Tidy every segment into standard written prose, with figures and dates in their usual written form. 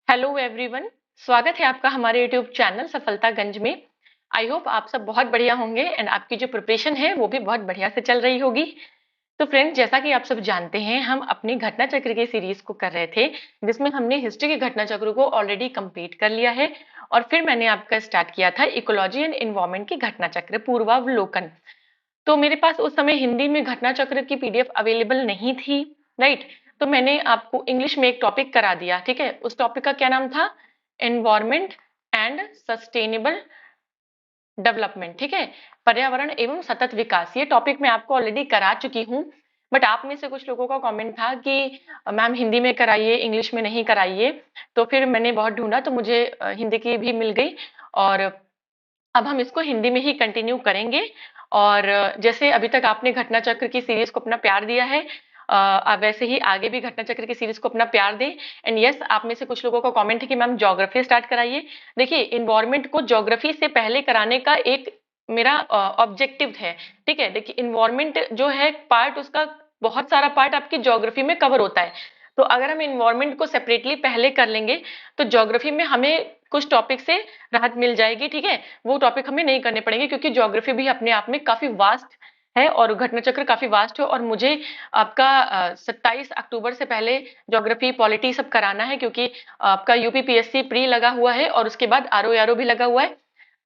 Hello everyone. स्वागत है आपका हमारे यूट्यूब चैनल सफलतागंज में। आई होप आप सब बहुत बढ़िया होंगे एंड आपकी जो प्रिपरेशन है वो भी बहुत बढ़िया से चल रही होगी। तो फ्रेंड्स, जैसा कि आप सब जानते हैं, हम अपनी घटना चक्र की सीरीज को कर रहे थे, जिसमें हमने हिस्ट्री के घटना चक्र को ऑलरेडी कंप्लीट कर लिया है। और फिर मैंने आपका स्टार्ट किया था इकोलॉजी एंड एनवायरमेंट की घटना चक्र पूर्वावलोकन। तो मेरे पास उस समय हिंदी में घटना चक्र की पीडीएफ अवेलेबल नहीं थी, राइट। तो मैंने आपको इंग्लिश में एक टॉपिक करा दिया, ठीक है। उस टॉपिक का क्या नाम था? एनवायरमेंट एंड सस्टेनेबल डेवलपमेंट, ठीक है। पर्यावरण एवं सतत विकास, ये टॉपिक मैं आपको ऑलरेडी करा चुकी हूँ। बट आप में से कुछ लोगों का कमेंट था कि मैम हिंदी में कराइए, इंग्लिश में नहीं कराइए। तो फिर मैंने बहुत ढूंढा तो मुझे हिंदी की भी मिल गई, और अब हम इसको हिंदी में ही कंटिन्यू करेंगे। और जैसे अभी तक आपने घटना चक्र की सीरीज को अपना प्यार दिया है, वैसे ही आगे भी घटना चक्र की सीरीज को अपना प्यार दें। एंड यस, आप में से कुछ लोगों का कमेंट है कि मैम ज्योग्राफी स्टार्ट कराइए। देखिए, इन्वायरमेंट को ज्योग्राफी से पहले कराने का एक मेरा ऑब्जेक्टिव है, ठीक है। देखिए, इन्वायरमेंट जो है पार्ट, उसका बहुत सारा पार्ट आपकी ज्योग्राफी में कवर होता है। तो अगर हम इन्वायरमेंट को सेपरेटली पहले कर लेंगे तो ज्योग्राफी में हमें कुछ टॉपिक से राहत मिल जाएगी, ठीक है। वो टॉपिक हमें नहीं करने पड़ेंगे, क्योंकि ज्योग्राफी भी अपने आप में काफी वास्ट है और घटना चक्र काफी वास्ट है। और मुझे आपका 27 अक्टूबर से पहले ज्योग्राफी पॉलिटी सब कराना है, क्योंकि आपका यूपीपीएससी प्री लगा हुआ है और उसके बाद आरओ आरओ भी लगा हुआ है।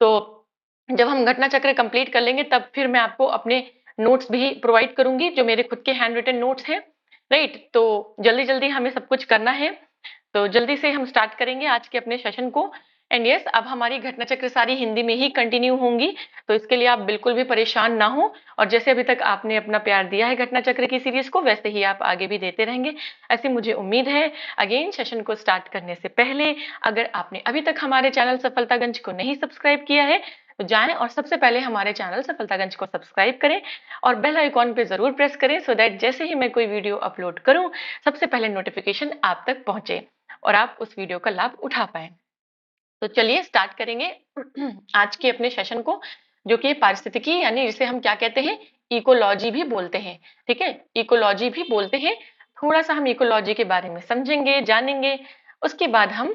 तो जब हम घटना चक्र कंप्लीट कर लेंगे तब फिर मैं आपको अपने नोट्स भी प्रोवाइड करूंगी, जो मेरे खुद के हैंड रिटन नोट्स हैं, राइट। तो जल्दी जल्दी हमें सब कुछ करना है। तो जल्दी से हम स्टार्ट करेंगे आज के अपने सेशन को। एंड यस, अब हमारी घटना चक्र सारी हिंदी में ही कंटिन्यू होंगी, तो इसके लिए आप बिल्कुल भी परेशान ना हो। और जैसे अभी तक आपने अपना प्यार दिया है घटना चक्र की सीरीज को, वैसे ही आप आगे भी देते रहेंगे, ऐसी मुझे उम्मीद है। अगेन, सेशन को स्टार्ट करने से पहले, अगर आपने अभी तक हमारे चैनल सफलतागंज को नहीं सब्सक्राइब किया है तो जाएं और सबसे पहले हमारे चैनल सफलतागंज को सब्सक्राइब करें और बेल आइकॉन पे जरूर प्रेस करें, सो दैट जैसे ही मैं कोई वीडियो अपलोड करूं सबसे पहले नोटिफिकेशन आप तक पहुंचे और आप उस वीडियो का लाभ उठा पाए। तो चलिए स्टार्ट करेंगे आज के अपने सेशन को, जो कि पारिस्थितिकी, यानी जिसे हम क्या कहते हैं, इकोलॉजी भी बोलते हैं, ठीक है। इकोलॉजी भी बोलते हैं। थोड़ा सा हम इकोलॉजी के बारे में समझेंगे, जानेंगे। उसके बाद हम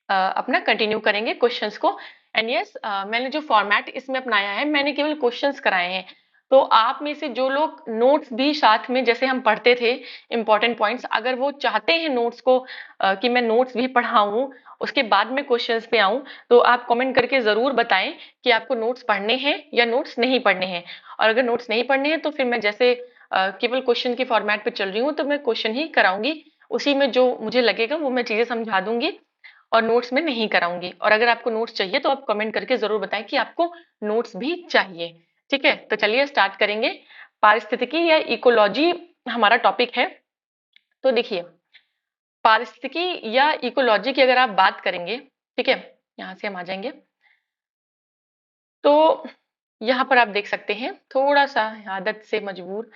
अपना कंटिन्यू करेंगे क्वेश्चंस को। एंड यस, मैंने जो फॉर्मेट इसमें अपनाया है, मैंने केवल क्वेश्चंस कराए हैं। तो आप में से जो लोग नोट्स भी साथ में, जैसे हम पढ़ते थे इंपॉर्टेंट पॉइंट्स, अगर वो चाहते हैं नोट्स को कि मैं नोट्स भी पढ़ाऊं, उसके बाद में क्वेश्चंस पे आऊं, तो आप कमेंट करके जरूर बताएं कि आपको नोट्स पढ़ने हैं या नोट्स नहीं पढ़ने हैं। और अगर नोट्स नहीं पढ़ने हैं तो फिर मैं जैसे केवल क्वेश्चन के फॉर्मेट पे चल रही हूँ, तो मैं क्वेश्चन ही कराऊंगी। उसी में जो मुझे लगेगा वो मैं चीजें समझा दूंगी और नोट्स में नहीं कराऊंगी। और अगर आपको नोट्स चाहिए तो आप कमेंट करके जरूर बताएं कि आपको नोट्स भी चाहिए, ठीक है। तो चलिए स्टार्ट करेंगे। पारिस्थितिकी या इकोलॉजी हमारा टॉपिक है। तो देखिए, पारिस्थितिकी या इकोलॉजी की अगर आप बात करेंगे, ठीक है, यहां से हम आ जाएंगे। तो यहाँ पर आप देख सकते हैं, थोड़ा सा आदत से मजबूर,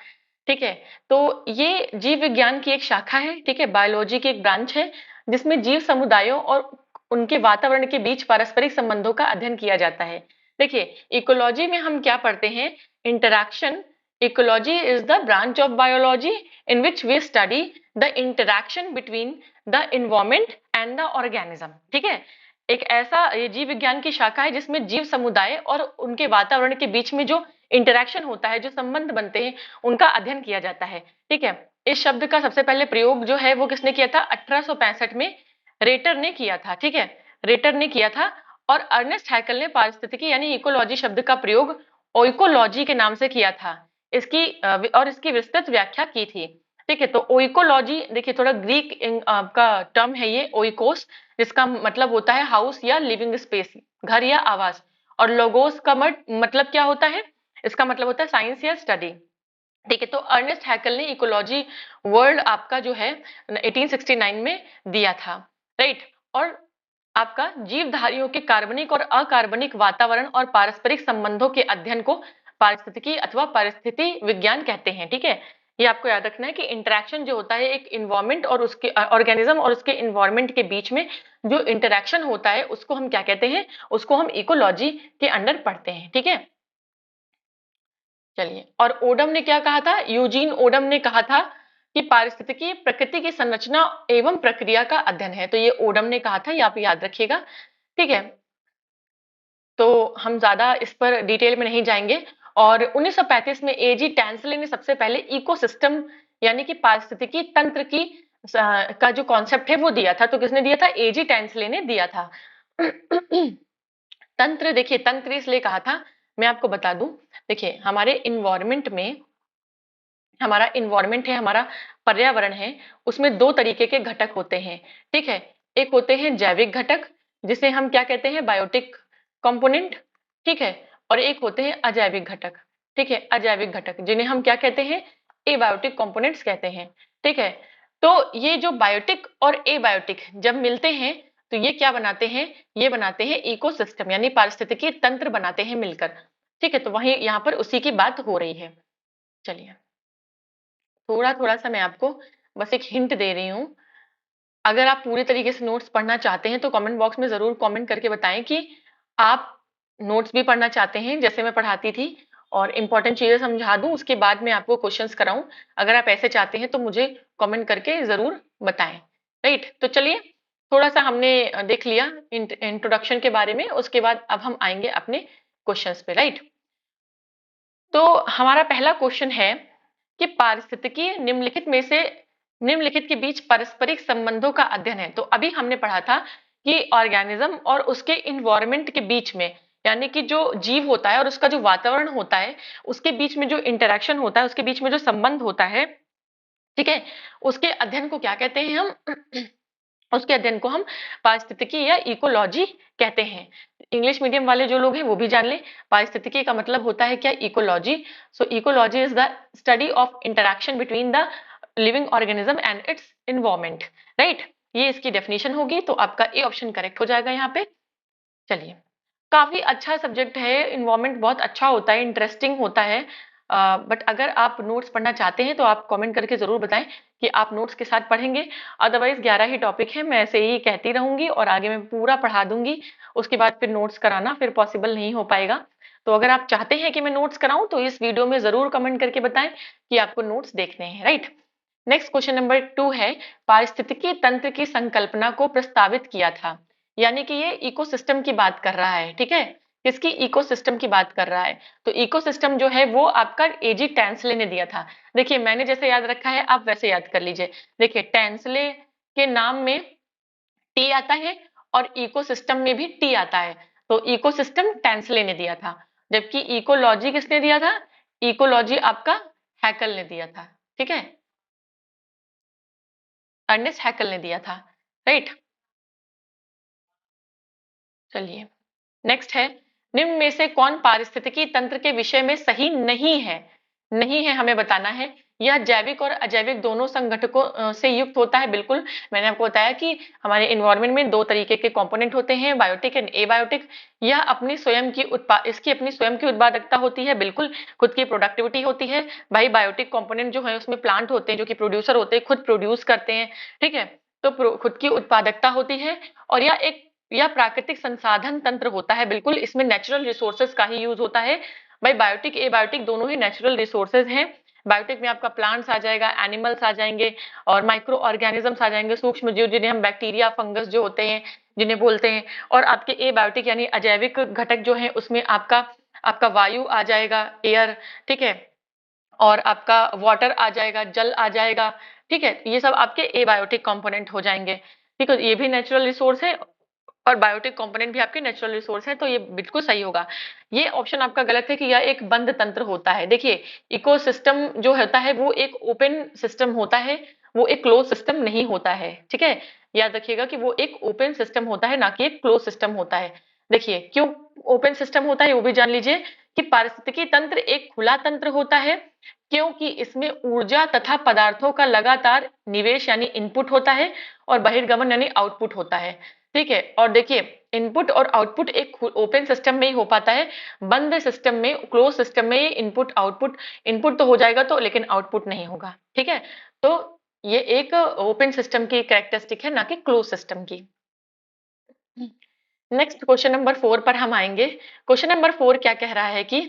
ठीक है। तो ये जीव विज्ञान की एक शाखा है, ठीक है, बायोलॉजी की एक ब्रांच है, जिसमें जीव समुदायों और उनके वातावरण के बीच पारस्परिक संबंधों का अध्ययन किया जाता है। देखिए, इकोलॉजी में हम क्या पढ़ते हैं? Interaction. Ecology is the branch of biology in which we study the interaction between the environment and the organism, ठीक है। एक ऐसा ये जीव विज्ञान की शाखा है जिसमें जीव समुदाय और उनके वातावरण के बीच में जो इंटरैक्शन होता है, जो संबंध बनते हैं, उनका अध्ययन किया जाता है, ठीक है। इस शब्द का सबसे पहले प्रयोग जो है वो किसने किया था? 1865 में रेटर ने किया था, ठीक है, रेटर ने किया था। और अर्नेस्ट हैकल ने पारिस्थितिकी यानी इकोलॉजी शब्द का प्रयोग ओइकोलॉजी के नाम से किया था। इसकी और इसकी विस्तृत व्याख्या की थी, ठीक है। तो ओइकोलॉजी, देखिए, थोड़ा ग्रीक का टर्म है ये ओइकोस, जिसका मतलब होता है हाउस या लिविंग स्पेस, घर या आवास। और लोगोस का मतलब क्या होता है? इसका मतलब होता है साइंस या स्टडी, ठीक है। तो अर्नेस्ट हैकल ने इकोलॉजी वर्ल्ड आपका जो है 1869 में दिया था, राइट। और आपका जीवधारियों के कार्बनिक और अकार्बनिक वातावरण और पारस्परिक संबंधों के अध्ययन को पारिस्थितिकी अथवा परिस्थिति विज्ञान कहते हैं, ठीक है। ये आपको याद रखना है कि इंटरेक्शन जो होता है एक इन्वायरमेंट और उसके ऑर्गेनिज्म और उसके इन्वायरमेंट के बीच में जो इंटरेक्शन होता है, उसको हम क्या कहते हैं? उसको हम इकोलॉजी के अंडर पढ़ते हैं, ठीक है। चलिए, और ओडम ने क्या कहा था? यूजीन ओडम ने कहा था कि पारिस्थितिकी प्रकृति की संरचना एवं प्रक्रिया का अध्ययन है। तो ये ओडम ने कहा था, ये आप याद रखिएगा, ठीक है। तो हम ज्यादा इस पर डिटेल में नहीं जाएंगे। और 1935 में एजी टैंसले ने सबसे पहले इकोसिस्टम यानी कि पारिस्थितिकी तंत्र की का जो कॉन्सेप्ट है वो दिया था। तो किसने दिया था? एजी टैंसले ने दिया था। तंत्र, देखिए तंत्र इसलिए कहा था, मैं आपको बता दूं। देखिए हमारे इन्वायरमेंट में, हमारा इन्वायरमेंट है, हमारा पर्यावरण है, उसमें दो तरीके के घटक होते हैं, ठीक है। एक होते हैं जैविक घटक, जिसे हम क्या कहते हैं? बायोटिक कंपोनेंट, ठीक है। और एक होते हैं अजैविक घटक, ठीक है, अजैविक घटक, जिन्हें हम क्या कहते हैं? एबायोटिक कंपोनेंट्स कहते हैं, ठीक है। तो ये जो बायोटिक और एबायोटिक जब मिलते हैं तो ये क्या बनाते हैं? ये बनाते हैं इकोसिस्टम यानी पारिस्थितिकी तंत्र बनाते हैं मिलकर, ठीक है। तो वही यहाँ पर उसी की बात हो रही है। चलिए, थोड़ा थोड़ा सा मैं आपको बस एक हिंट दे रही हूँ। अगर आप पूरी तरीके से नोट्स पढ़ना चाहते हैं तो कमेंट बॉक्स में जरूर कमेंट करके बताएं कि आप नोट्स भी पढ़ना चाहते हैं जैसे मैं पढ़ाती थी, और इंपॉर्टेंट चीजें समझा दूं उसके बाद मैं आपको क्वेश्चंस कराऊं। अगर आप ऐसे चाहते हैं तो मुझे कमेंट करके जरूर बताएं, राइट। तो चलिए, थोड़ा सा हमने देख लिया इंट्रोडक्शन के बारे में, उसके बाद अब हम आएंगे अपने क्वेश्चंस पे, राइट। तो हमारा पहला क्वेश्चन है कि पारिस्थितिकी निम्नलिखित के बीच पारस्परिक संबंधों का अध्ययन है। तो अभी हमने पढ़ा था कि ऑर्गेनिज्म और उसके इन्वायरमेंट के बीच में, यानी कि जो जीव होता है और उसका जो वातावरण होता है, उसके बीच में जो इंटरेक्शन होता है, उसके बीच में जो संबंध होता है, ठीक है, उसके अध्ययन को क्या कहते हैं हम? उसके अध्ययन को हम पारिस्थितिकी या इकोलॉजी कहते हैं। इंग्लिश मीडियम वाले जो लोग हैं वो भी जान लें, पारिस्थितिकी का मतलब होता है क्या? Ecology. So ecology is the study of interaction between the living organism and it's environment, right. ये इसकी डेफिनेशन होगी, तो आपका ए ऑप्शन करेक्ट हो जाएगा यहाँ पे। चलिए, काफी अच्छा सब्जेक्ट है, इन्वायरमेंट बहुत अच्छा होता है, इंटरेस्टिंग होता है। बट अगर आप नोट्स पढ़ना चाहते हैं तो आप कमेंट करके जरूर बताएं कि आप नोट्स के साथ पढ़ेंगे। अदरवाइज 11 ही टॉपिक है, मैं ऐसे ही कहती रहूंगी और आगे मैं पूरा पढ़ा दूंगी, उसके बाद फिर नोट्स कराना फिर पॉसिबल नहीं हो पाएगा। तो अगर आप चाहते हैं कि मैं नोट्स कराऊं तो इस वीडियो में जरूर कमेंट करके बताएं कि आपको नोट्स देखने हैं, राइट। नेक्स्ट क्वेश्चन नंबर 2 है, पारिस्थितिकी तंत्र की संकल्पना को प्रस्तावित किया था। यानी कि ये इकोसिस्टम की बात कर रहा है, ठीक है, किसकी? इकोसिस्टम की बात कर रहा है। तो इकोसिस्टम जो है वो आपका एजी टैंसले ने दिया था। देखिए मैंने जैसे याद रखा है आप वैसे याद कर लीजिए। देखिए टैंसले के नाम में टी आता है और इकोसिस्टम में भी टी आता है, तो इकोसिस्टम टैंसले ने दिया था, जबकि इकोलॉजी किसने दिया था? इकोलॉजी आपका हैकल ने दिया था, ठीक है, अर्नेस्ट हैकल ने दिया था, राइट। चलिए, नेक्स्ट है, निम्न में से कौन पारिस्थितिकी तंत्र के विषय में सही नहीं है? नहीं है हमें बताना है। यह जैविक और अजैविक दोनों संगठकों से युक्त होता है, बिल्कुल। मैंने आपको बताया कि हमारे इन्वायरमेंट में दो तरीके के कंपोनेंट होते हैं, बायोटिक एंड एबायोटिक। यह अपनी स्वयं की इसकी अपनी स्वयं की उत्पादकता होती है, बिल्कुल, खुद की प्रोडक्टिविटी होती है। भाई बायोटिक कंपोनेंट जो है उसमें प्लांट होते हैं जो कि प्रोड्यूसर होते हैं, खुद प्रोड्यूस करते हैं, ठीक है। तो खुद की उत्पादकता होती है। और यह प्राकृतिक संसाधन तंत्र होता है, बिल्कुल, इसमें नेचुरल रिसोर्सेज का ही यूज होता है। भाई बायोटिक एबायोटिक दोनों ही नेचुरल रिसोर्सेज हैं। बायोटिक में आपका प्लांट्स आ जाएगा, एनिमल्स आ जाएंगे और माइक्रो ऑर्गेनिजम्स आ जाएंगे, सूक्ष्म जीव जिन्हें हम बैक्टीरिया फंगस जो होते हैं जिन्हें बोलते हैं। और आपके एबायोटिक यानी अजैविक घटक जो है उसमें आपका आपका वायु आ जाएगा, एयर, ठीक है, और आपका वाटर आ जाएगा, जल आ जाएगा, ठीक है। ये सब आपके एबायोटिक कंपोनेंट हो जाएंगे, ठीक है। ये भी नेचुरल रिसोर्स है और बायोटिक कंपोनेंट भी आपके नेचुरल रिसोर्स है, तो ये बिल्कुल सही होगा। ये ऑप्शन आपका गलत है कि यह एक बंद तंत्र होता है। देखिए इकोसिस्टम जो होता है वो एक ओपन सिस्टम होता है, वो एक क्लोज सिस्टम नहीं होता है, ठीक है। याद रखिएगा कि वो एक ओपन सिस्टम होता है, ना कि एक क्लोज सिस्टम होता है। देखिए क्यों ओपन सिस्टम होता है वो भी जान लीजिए कि पारिस्थितिकी तंत्र एक खुला तंत्र होता है, क्योंकि इसमें ऊर्जा तथा पदार्थों का लगातार निवेश यानी इनपुट होता है और बहिर्गमन यानी आउटपुट होता है, ठीक है। और देखिए इनपुट और आउटपुट एक ओपन सिस्टम में ही हो पाता है, बंद सिस्टम में, क्लोज सिस्टम में इनपुट आउटपुट, इनपुट तो हो जाएगा तो लेकिन आउटपुट नहीं होगा, ठीक है। तो ये एक ओपन सिस्टम की कैरेक्टरिस्टिक है, ना कि क्लोज सिस्टम की। नेक्स्ट क्वेश्चन नंबर 4 पर हम आएंगे। क्वेश्चन नंबर 4 क्या कह रहा है कि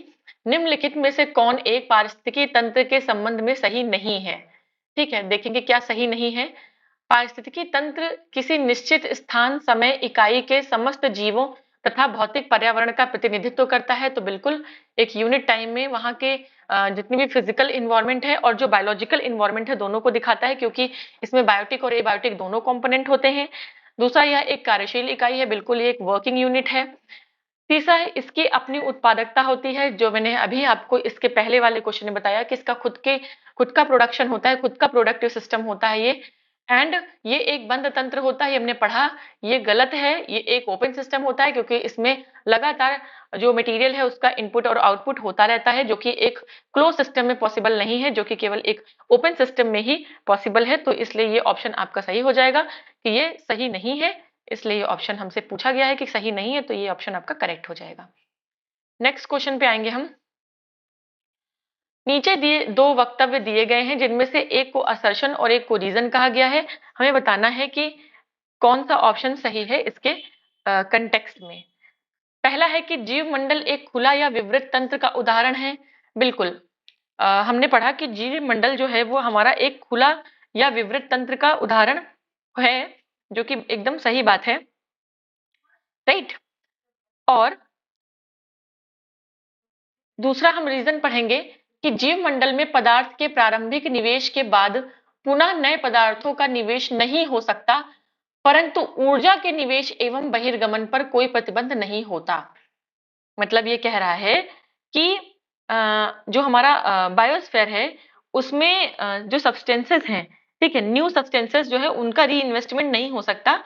निम्नलिखित में से कौन एक पारिस्थितिकी तंत्र के संबंध में सही नहीं है? ठीक है, देखेंगे क्या सही नहीं है। पारिस्थितिकी तंत्र किसी निश्चित स्थान, समय, इकाई के समस्त जीवों तथा भौतिक पर्यावरण का प्रतिनिधित्व करता है। तो बिल्कुल एक यूनिट टाइम में वहां के जितनी भी फिजिकल इन्वायरमेंट है और जो बायोलॉजिकल इन्वायरमेंट है दोनों को दिखाता है, क्योंकि इसमें बायोटिक और एबायोटिक दोनों कंपोनेंट होते हैं। दूसरा, यह एक कार्यशील इकाई है, बिल्कुल ये एक वर्किंग यूनिट है। तीसरा है, इसकी अपनी उत्पादकता होती है, जो मैंने अभी आपको इसके पहले वाले क्वेश्चन में बताया कि इसका खुद का प्रोडक्शन होता है, खुद का प्रोडक्टिव सिस्टम होता है ये। एंड ये एक बंद तंत्र होता है, ये हमने पढ़ा, ये गलत है। ये एक ओपन सिस्टम होता है, क्योंकि इसमें लगातार जो मटेरियल है उसका इनपुट और आउटपुट होता रहता है, जो कि एक क्लोज सिस्टम में पॉसिबल नहीं है, जो कि केवल एक ओपन सिस्टम में ही पॉसिबल है। तो इसलिए ये ऑप्शन आपका सही हो जाएगा कि ये सही नहीं है। इसलिए ये ऑप्शन हमसे पूछा गया है कि सही नहीं है, तो ये ऑप्शन आपका करेक्ट हो जाएगा। नेक्स्ट क्वेश्चन पे आएंगे हम। नीचे दिए दो वक्तव्य दिए गए हैं, जिनमें से एक को असर्शन और एक को रीजन कहा गया है। हमें बताना है कि कौन सा ऑप्शन सही है इसके कंटेक्स्ट में। पहला है कि जीव मंडल एक खुला या विवृत तंत्र का उदाहरण है। बिल्कुल, हमने पढ़ा कि जीव मंडल जो है वो हमारा एक खुला या विवृत तंत्र का उदाहरण है, जो कि एकदम सही बात है, राइट। और दूसरा हम रीजन पढ़ेंगे कि जीव मंडल में पदार्थ के प्रारंभिक निवेश के बाद पुनः नए पदार्थों का निवेश नहीं हो सकता, परंतु ऊर्जा के निवेश एवं बहिर्गमन पर कोई प्रतिबंध नहीं होता। मतलब ये कह रहा है कि जो हमारा बायोस्फीयर है उसमें जो सब्सटेंसेस हैं, ठीक है, न्यू सब्सटेंसेस जो है उनका री इन्वेस्टमेंट नहीं हो सकता,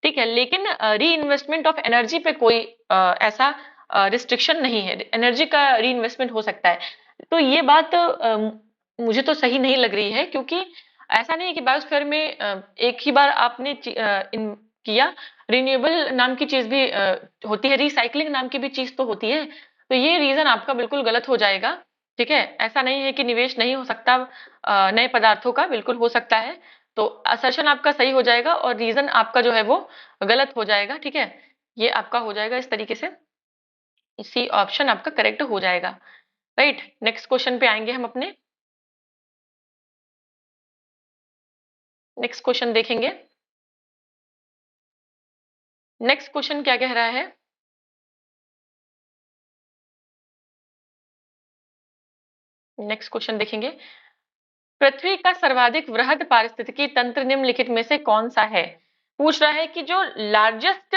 ठीक है, लेकिन री इन्वेस्टमेंट ऑफ एनर्जी पे कोई ऐसा रिस्ट्रिक्शन नहीं है, एनर्जी का री इन्वेस्टमेंट हो सकता है। तो ये बात मुझे तो सही नहीं लग रही है, क्योंकि ऐसा नहीं है कि बायोस्फीयर में एक ही बार आपने किया, रिन्यूएबल नाम की चीज भी होती है, रिसाइकलिंग नाम की भी चीज तो होती है। तो ये रीजन आपका बिल्कुल गलत हो जाएगा, ठीक है। ऐसा नहीं है कि निवेश नहीं हो सकता नए पदार्थों का, बिल्कुल हो सकता है। तो असर्शन आपका सही हो जाएगा और रीजन आपका जो है वो गलत हो जाएगा, ठीक है। ये आपका हो जाएगा इस तरीके से, सी ऑप्शन आपका करेक्ट हो जाएगा, राइट। नेक्स्ट क्वेश्चन पे आएंगे हम अपने। नेक्स्ट क्वेश्चन देखेंगे। नेक्स्ट क्वेश्चन क्या कह रहा है। नेक्स्ट क्वेश्चन देखेंगे। पृथ्वी का सर्वाधिक वृहद पारिस्थितिकी तंत्र निम्नलिखित में से कौन सा है। पूछ रहा है कि जो लार्जेस्ट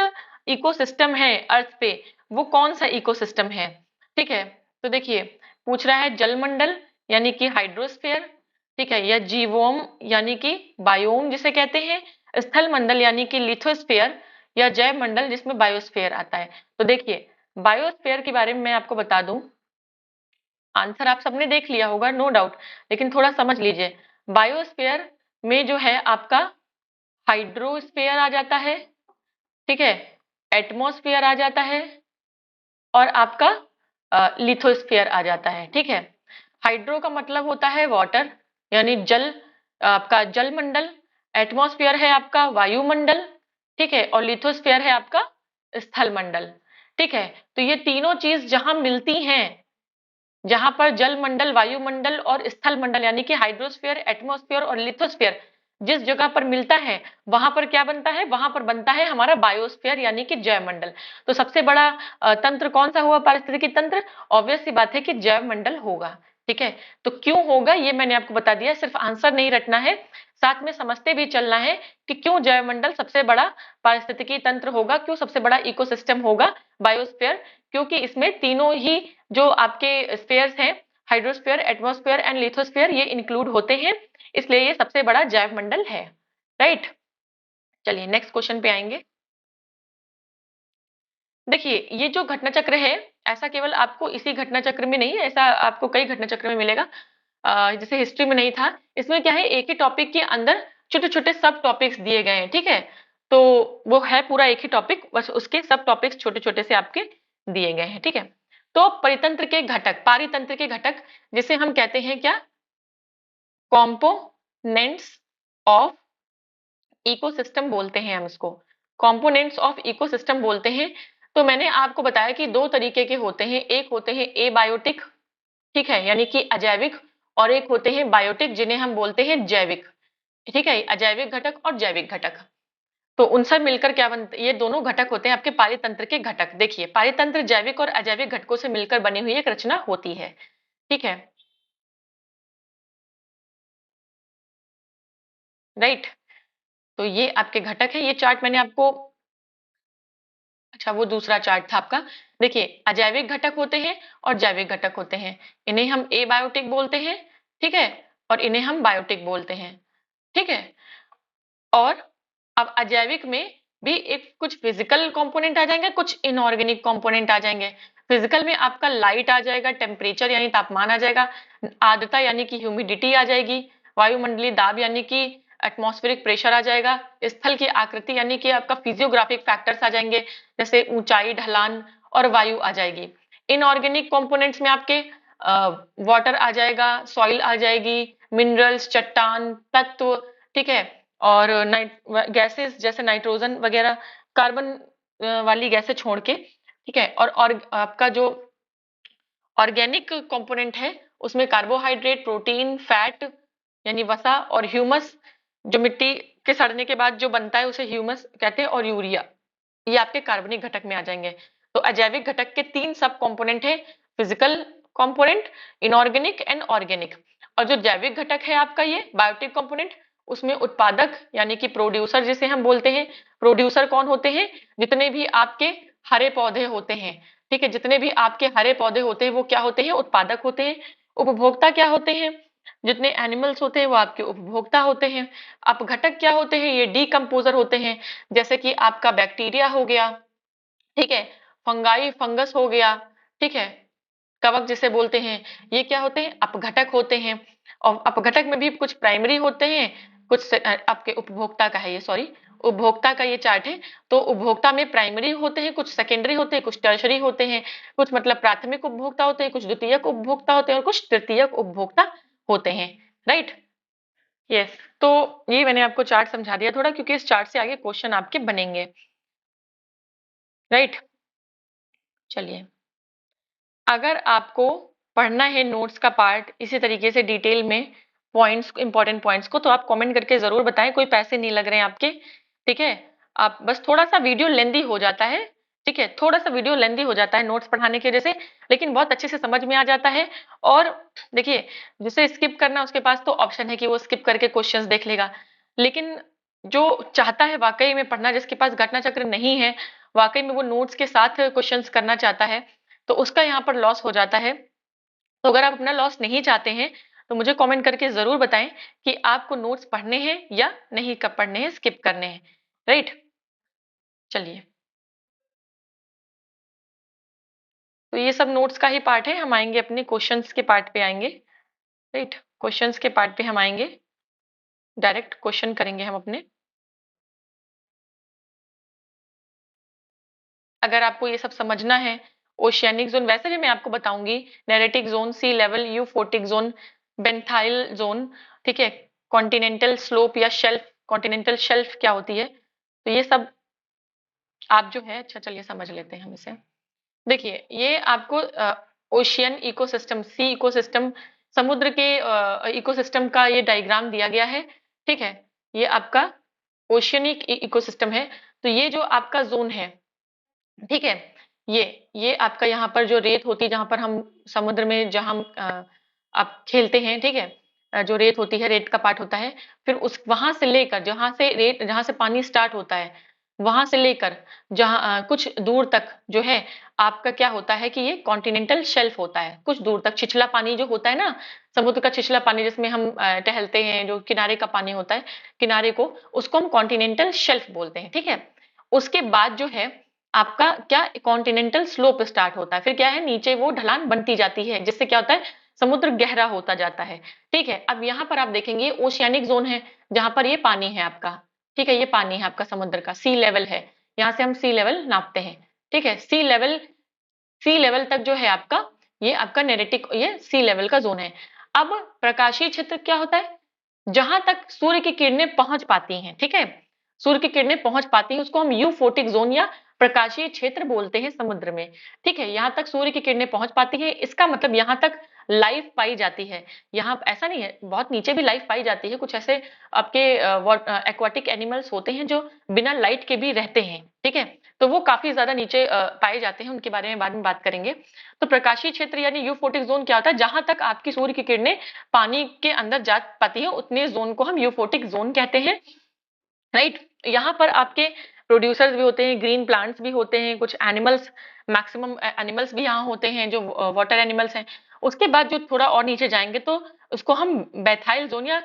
इकोसिस्टम है अर्थ पे, वो कौन सा इकोसिस्टम है, ठीक है। तो देखिए, पूछ रहा है जलमंडल यानी कि हाइड्रोस्फीयर, ठीक है, या जीवोम यानी कि बायोम जिसे कहते हैं, स्थल मंडल यानी कि लिथोस्फीयर, या जैव मंडल जिसमें बायोस्फीयर आता है। तो देखिए, बायोस्फीयर के बारे में मैं आपको बता दूं, आंसर आप सबने देख लिया होगा नो डाउट, लेकिन थोड़ा समझ लीजिए। बायोस्फीयर में जो है आपका हाइड्रोस्फीयर आ जाता है, ठीक है, एटमॉस्फेयर आ जाता है, और आपका लिथोस्फीयर आ जाता है, ठीक है। हाइड्रो का मतलब होता है वाटर यानी जल, आपका जलमंडल। एटमॉस्फेयर है आपका वायुमंडल, ठीक है, और लिथोस्फीयर है आपका स्थल मंडल, ठीक है। तो ये तीनों चीज जहां मिलती हैं, जहां पर जल मंडल, वायुमंडल और स्थल मंडल यानी कि हाइड्रोस्फीयर, एटमॉस्फेयर और लिथोस्फीयर जिस जगह पर मिलता है, वहां पर क्या बनता है, वहां पर बनता है हमारा बायोस्फीयर यानी कि जैव मंडल। तो सबसे बड़ा तंत्र कौन सा हुआ पारिस्थितिकी तंत्र, ऑब्वियस सी बात है कि जैव मंडल होगा, ठीक है। तो क्यों होगा ये मैंने आपको बता दिया, सिर्फ आंसर नहीं रटना है, साथ में समझते भी चलना है कि क्यों जैव मंडल सबसे बड़ा पारिस्थितिकी तंत्र होगा, क्यों सबसे बड़ा इकोसिस्टम होगा बायोस्फीयर, क्योंकि इसमें तीनों ही जो आपके स्फीयर्स हैं, हाइड्रोस्फीयर, एटमॉस्फेयर एंड लिथोस्फीयर, ये इंक्लूड होते हैं, इसलिए ये सबसे बड़ा जैव मंडल है, राइट। चलिए नेक्स्ट क्वेश्चन पे आएंगे। देखिए, ये जो घटना चक्र है, ऐसा केवल आपको इसी घटना चक्र में नहीं है, ऐसा आपको कई घटना चक्र में मिलेगा। जैसे हिस्ट्री में नहीं था, इसमें क्या है, एक ही टॉपिक के अंदर छोटे छोटे सब टॉपिक्स दिए गए हैं, ठीक है। तो वो है पूरा एक ही टॉपिक, बस उसके सब टॉपिक्स छोटे छोटे से आपके दिए गए हैं, ठीक है। तो परितंत्र के घटक, पारितंत्र के घटक, जिसे हम कहते हैं क्या, कॉम्पोनेंट्स ऑफ इकोसिस्टम बोलते हैं हम इसको, कंपोनेंट्स ऑफ इकोसिस्टम बोलते हैं। तो मैंने आपको बताया कि दो तरीके के होते हैं, एक होते हैं एबायोटिक, ठीक है, यानी कि अजैविक, और एक होते हैं बायोटिक जिन्हें हम बोलते हैं जैविक, ठीक है, अजैविक घटक और जैविक घटक। तो उन सब मिलकर क्या बनते, ये दोनों घटक होते हैं आपके पारितंत्र के घटक। देखिए पारितंत्र जैविक और अजैविक घटकों से मिलकर बनी हुई एक रचना होती है, ठीक है, राइट। तो ये आपके घटक है, ये चार्ट मैंने आपको, अच्छा वो दूसरा चार्ट था आपका। देखिए अजैविक घटक होते हैं और जैविक घटक होते हैं, इन्हें हम एबायोटिक बोलते हैं, ठीक है, और इन्हें हम बायोटिक बोलते हैं, ठीक है। और अब अजैविक में भी एक कुछ फिजिकल कंपोनेंट आ जाएंगे, कुछ इनऑर्गेनिक कंपोनेंट आ जाएंगे। फिजिकल में आपका लाइट आ जाएगा, टेम्परेचर यानी तापमान आ जाएगा, आर्द्रता यानी कि ह्यूमिडिटी आ जाएगी, वायुमंडलीय दाब यानी कि एटमॉस्फेरिक प्रेशर आ जाएगा, स्थल की आकृति यानी कि आपका फिजियोग्राफिक फैक्टर्स आ जाएंगे, जैसे ऊंचाई, ढलान और वायु आ जाएगी। इनऑर्गेनिक कंपोनेंट्स में आपके वाटर आ जाएगा, सॉइल आ जाएगी, मिनरल्स, चट्टान, तत्व, ठीक है, और गैसेस जैसे नाइट्रोजन वगैरह, कार्बन वाली गैसें छोड़ के, ठीक है। और आपका जो ऑर्गेनिक कंपोनेंट है उसमें कार्बोहाइड्रेट, प्रोटीन, फैट यानी वसा, और ह्यूमस जो मिट्टी के सड़ने के बाद जो बनता है उसे ह्यूमस कहते हैं, और यूरिया, ये आपके कार्बनिक घटक में आ जाएंगे। तो अजैविक घटक के 3 सब कंपोनेंट है, physical component, inorganic and organic. और जो जैविक घटक है आपका ये बायोटिक कंपोनेंट, उसमें उत्पादक यानी कि प्रोड्यूसर जिसे हम बोलते हैं। प्रोड्यूसर कौन होते हैं, जितने भी आपके हरे पौधे होते हैं, ठीक है, जितने भी आपके हरे पौधे होते हैं वो क्या होते हैं, उत्पादक होते हैं। उपभोक्ता क्या होते हैं, जितने एनिमल्स होते हैं वो आपके उपभोक्ता होते हैं। अपघटक क्या होते हैं, ये डीकंपोजर होते हैं, जैसे कि आपका बैक्टीरिया हो गया, ठीक है, फंगाई, फंगस हो गया, ठीक है, कवक जिसे बोलते हैं, ये क्या होते हैं, अपघटक होते हैं। और अपघटक में भी कुछ प्राइमरी होते हैं, कुछ आपके उपभोक्ता का है ये, सॉरी, उपभोक्ता का ये चार्ट है। तो उपभोक्ता में प्राइमरी होते हैं, कुछ सेकेंडरी होते हैं, कुछ टर्शरी होते हैं, कुछ मतलब प्राथमिक उपभोक्ता होते हैं, कुछ द्वितीयक उपभोक्ता होते हैं, और कुछ तृतीयक उपभोक्ता होते हैं, राइट। यस, तो ये मैंने आपको चार्ट समझा दिया थोड़ा, क्योंकि इस चार्ट से आगे क्वेश्चन आपके बनेंगे, राइट। चलिए, अगर आपको पढ़ना है नोट्स का पार्ट इसी तरीके से डिटेल में, पॉइंट्स, इंपॉर्टेंट पॉइंट्स को, तो आप कमेंट करके जरूर बताएं, कोई पैसे नहीं लग रहे हैं आपके, ठीक है। आप बस थोड़ा सा वीडियो लेंदी हो जाता है, ठीक है, थोड़ा सा वीडियो लेंदी हो जाता है नोट्स पढ़ाने की वजह से, लेकिन बहुत अच्छे से समझ में आ जाता है। और देखिए, जिसे स्किप करना उसके पास तो ऑप्शन है कि वो स्किप करके क्वेश्चंस देख लेगा, लेकिन जो चाहता है वाकई में पढ़ना, जिसके पास घटना चक्र नहीं है, वाकई में वो नोट्स के साथ क्वेश्चंस करना चाहता है, तो उसका यहाँ पर लॉस हो जाता है। तो अगर आप अपना लॉस नहीं चाहते हैं तो मुझे कमेंट करके जरूर बताएं कि आपको नोट्स पढ़ने हैं या नहीं, कब पढ़ने हैं, स्किप करने हैं, राइट। चलिए, तो ये सब नोट्स का ही पार्ट है, हम आएंगे अपने क्वेश्चंस के पार्ट पे आएंगे, राइट। क्वेश्चंस के पार्ट पे हम आएंगे, डायरेक्ट क्वेश्चन करेंगे हम अपने। अगर आपको ये सब समझना है, ओशियानिक जोन वैसे भी मैं आपको बताऊंगी, नेरेटिक जोन, सी लेवल, यूफोटिक जोन, बेंथाइल जोन, ठीक है, कॉन्टिनेंटल स्लोप या शेल्फ, कॉन्टिनेंटल शेल्फ क्या होती है, तो ये सब आप जो है, अच्छा चलिए समझ लेते हैं हम इसे। देखिए ये आपको ओशियन इकोसिस्टम, सी इकोसिस्टम, समुद्र के इकोसिस्टम का ये डायग्राम दिया गया है, ठीक है। ये आपका ओशियनिक इकोसिस्टम है। तो ये जो आपका जोन है, ठीक है, ये आपका यहाँ पर जो रेत होती है, जहां पर हम समुद्र में जहां हम आप खेलते हैं, ठीक है, जो रेत होती है, रेत का पार्ट होता है, फिर उस वहां से लेकर जहां से रेत, जहां से पानी स्टार्ट होता है, वहां से लेकर जहां कुछ दूर तक जो है आपका क्या होता है कि ये कॉन्टिनेंटल शेल्फ होता है। कुछ दूर तक छिछला पानी जो होता है ना, समुद्र का छिछला पानी जिसमें हम टहलते हैं, जो किनारे का पानी होता है, किनारे को, उसको हम कॉन्टिनेंटल शेल्फ बोलते हैं, ठीक है। उसके बाद जो है आपका क्या, कॉन्टिनेंटल स्लोप स्टार्ट होता है, फिर क्या है, नीचे वो ढलान बनती जाती है, जिससे क्या होता है, समुद्र गहरा होता जाता है, ठीक है। अब यहाँ पर आप देखेंगे ओशियानिक जोन है, जहां पर ये पानी है आपका, ठीक है, ये पानी है आपका समुद्र का, सी लेवल है, यहाँ से हम सी लेवल नापते हैं, ठीक है। सी लेवल तक जो है आपका, ये आपका नेरेटिक, ये सी लेवल का जोन है। अब प्रकाशीय क्षेत्र क्या होता है, जहां तक सूर्य की किरणें पहुंच पाती हैं, ठीक है, सूर्य की किरणें पहुंच पाती हैं, उसको हम यूफोटिक जोन या प्रकाशीय क्षेत्र बोलते हैं समुद्र में। ठीक है, यहाँ तक सूर्य की किरणें पहुंच पाती है, इसका मतलब यहाँ तक लाइफ पाई जाती है। यहाँ ऐसा नहीं है, बहुत नीचे भी लाइफ पाई जाती है। कुछ ऐसे आपके एक्वाटिक एनिमल्स होते हैं जो बिना लाइट के भी रहते हैं। ठीक है, तो वो काफी ज्यादा नीचे पाए जाते हैं, उनके बारे में बाद में बात करेंगे। तो प्रकाशीय क्षेत्र यानी यूफोटिक जोन क्या होता है, जहां तक आपकी सूर्य की किरणें पानी के अंदर जा पाती है उतने जोन को हम यूफोटिक जोन कहते हैं। राइट, यहाँ पर आपके प्रोड्यूसर्स भी होते हैं, ग्रीन प्लांट्स भी होते हैं, कुछ एनिमल्स, मैक्सिमम एनिमल्स भी यहाँ होते हैं जो वाटर एनिमल्स हैं। उसके बाद जो थोड़ा और नीचे जाएंगे तो उसको हम बैथाइल जोन या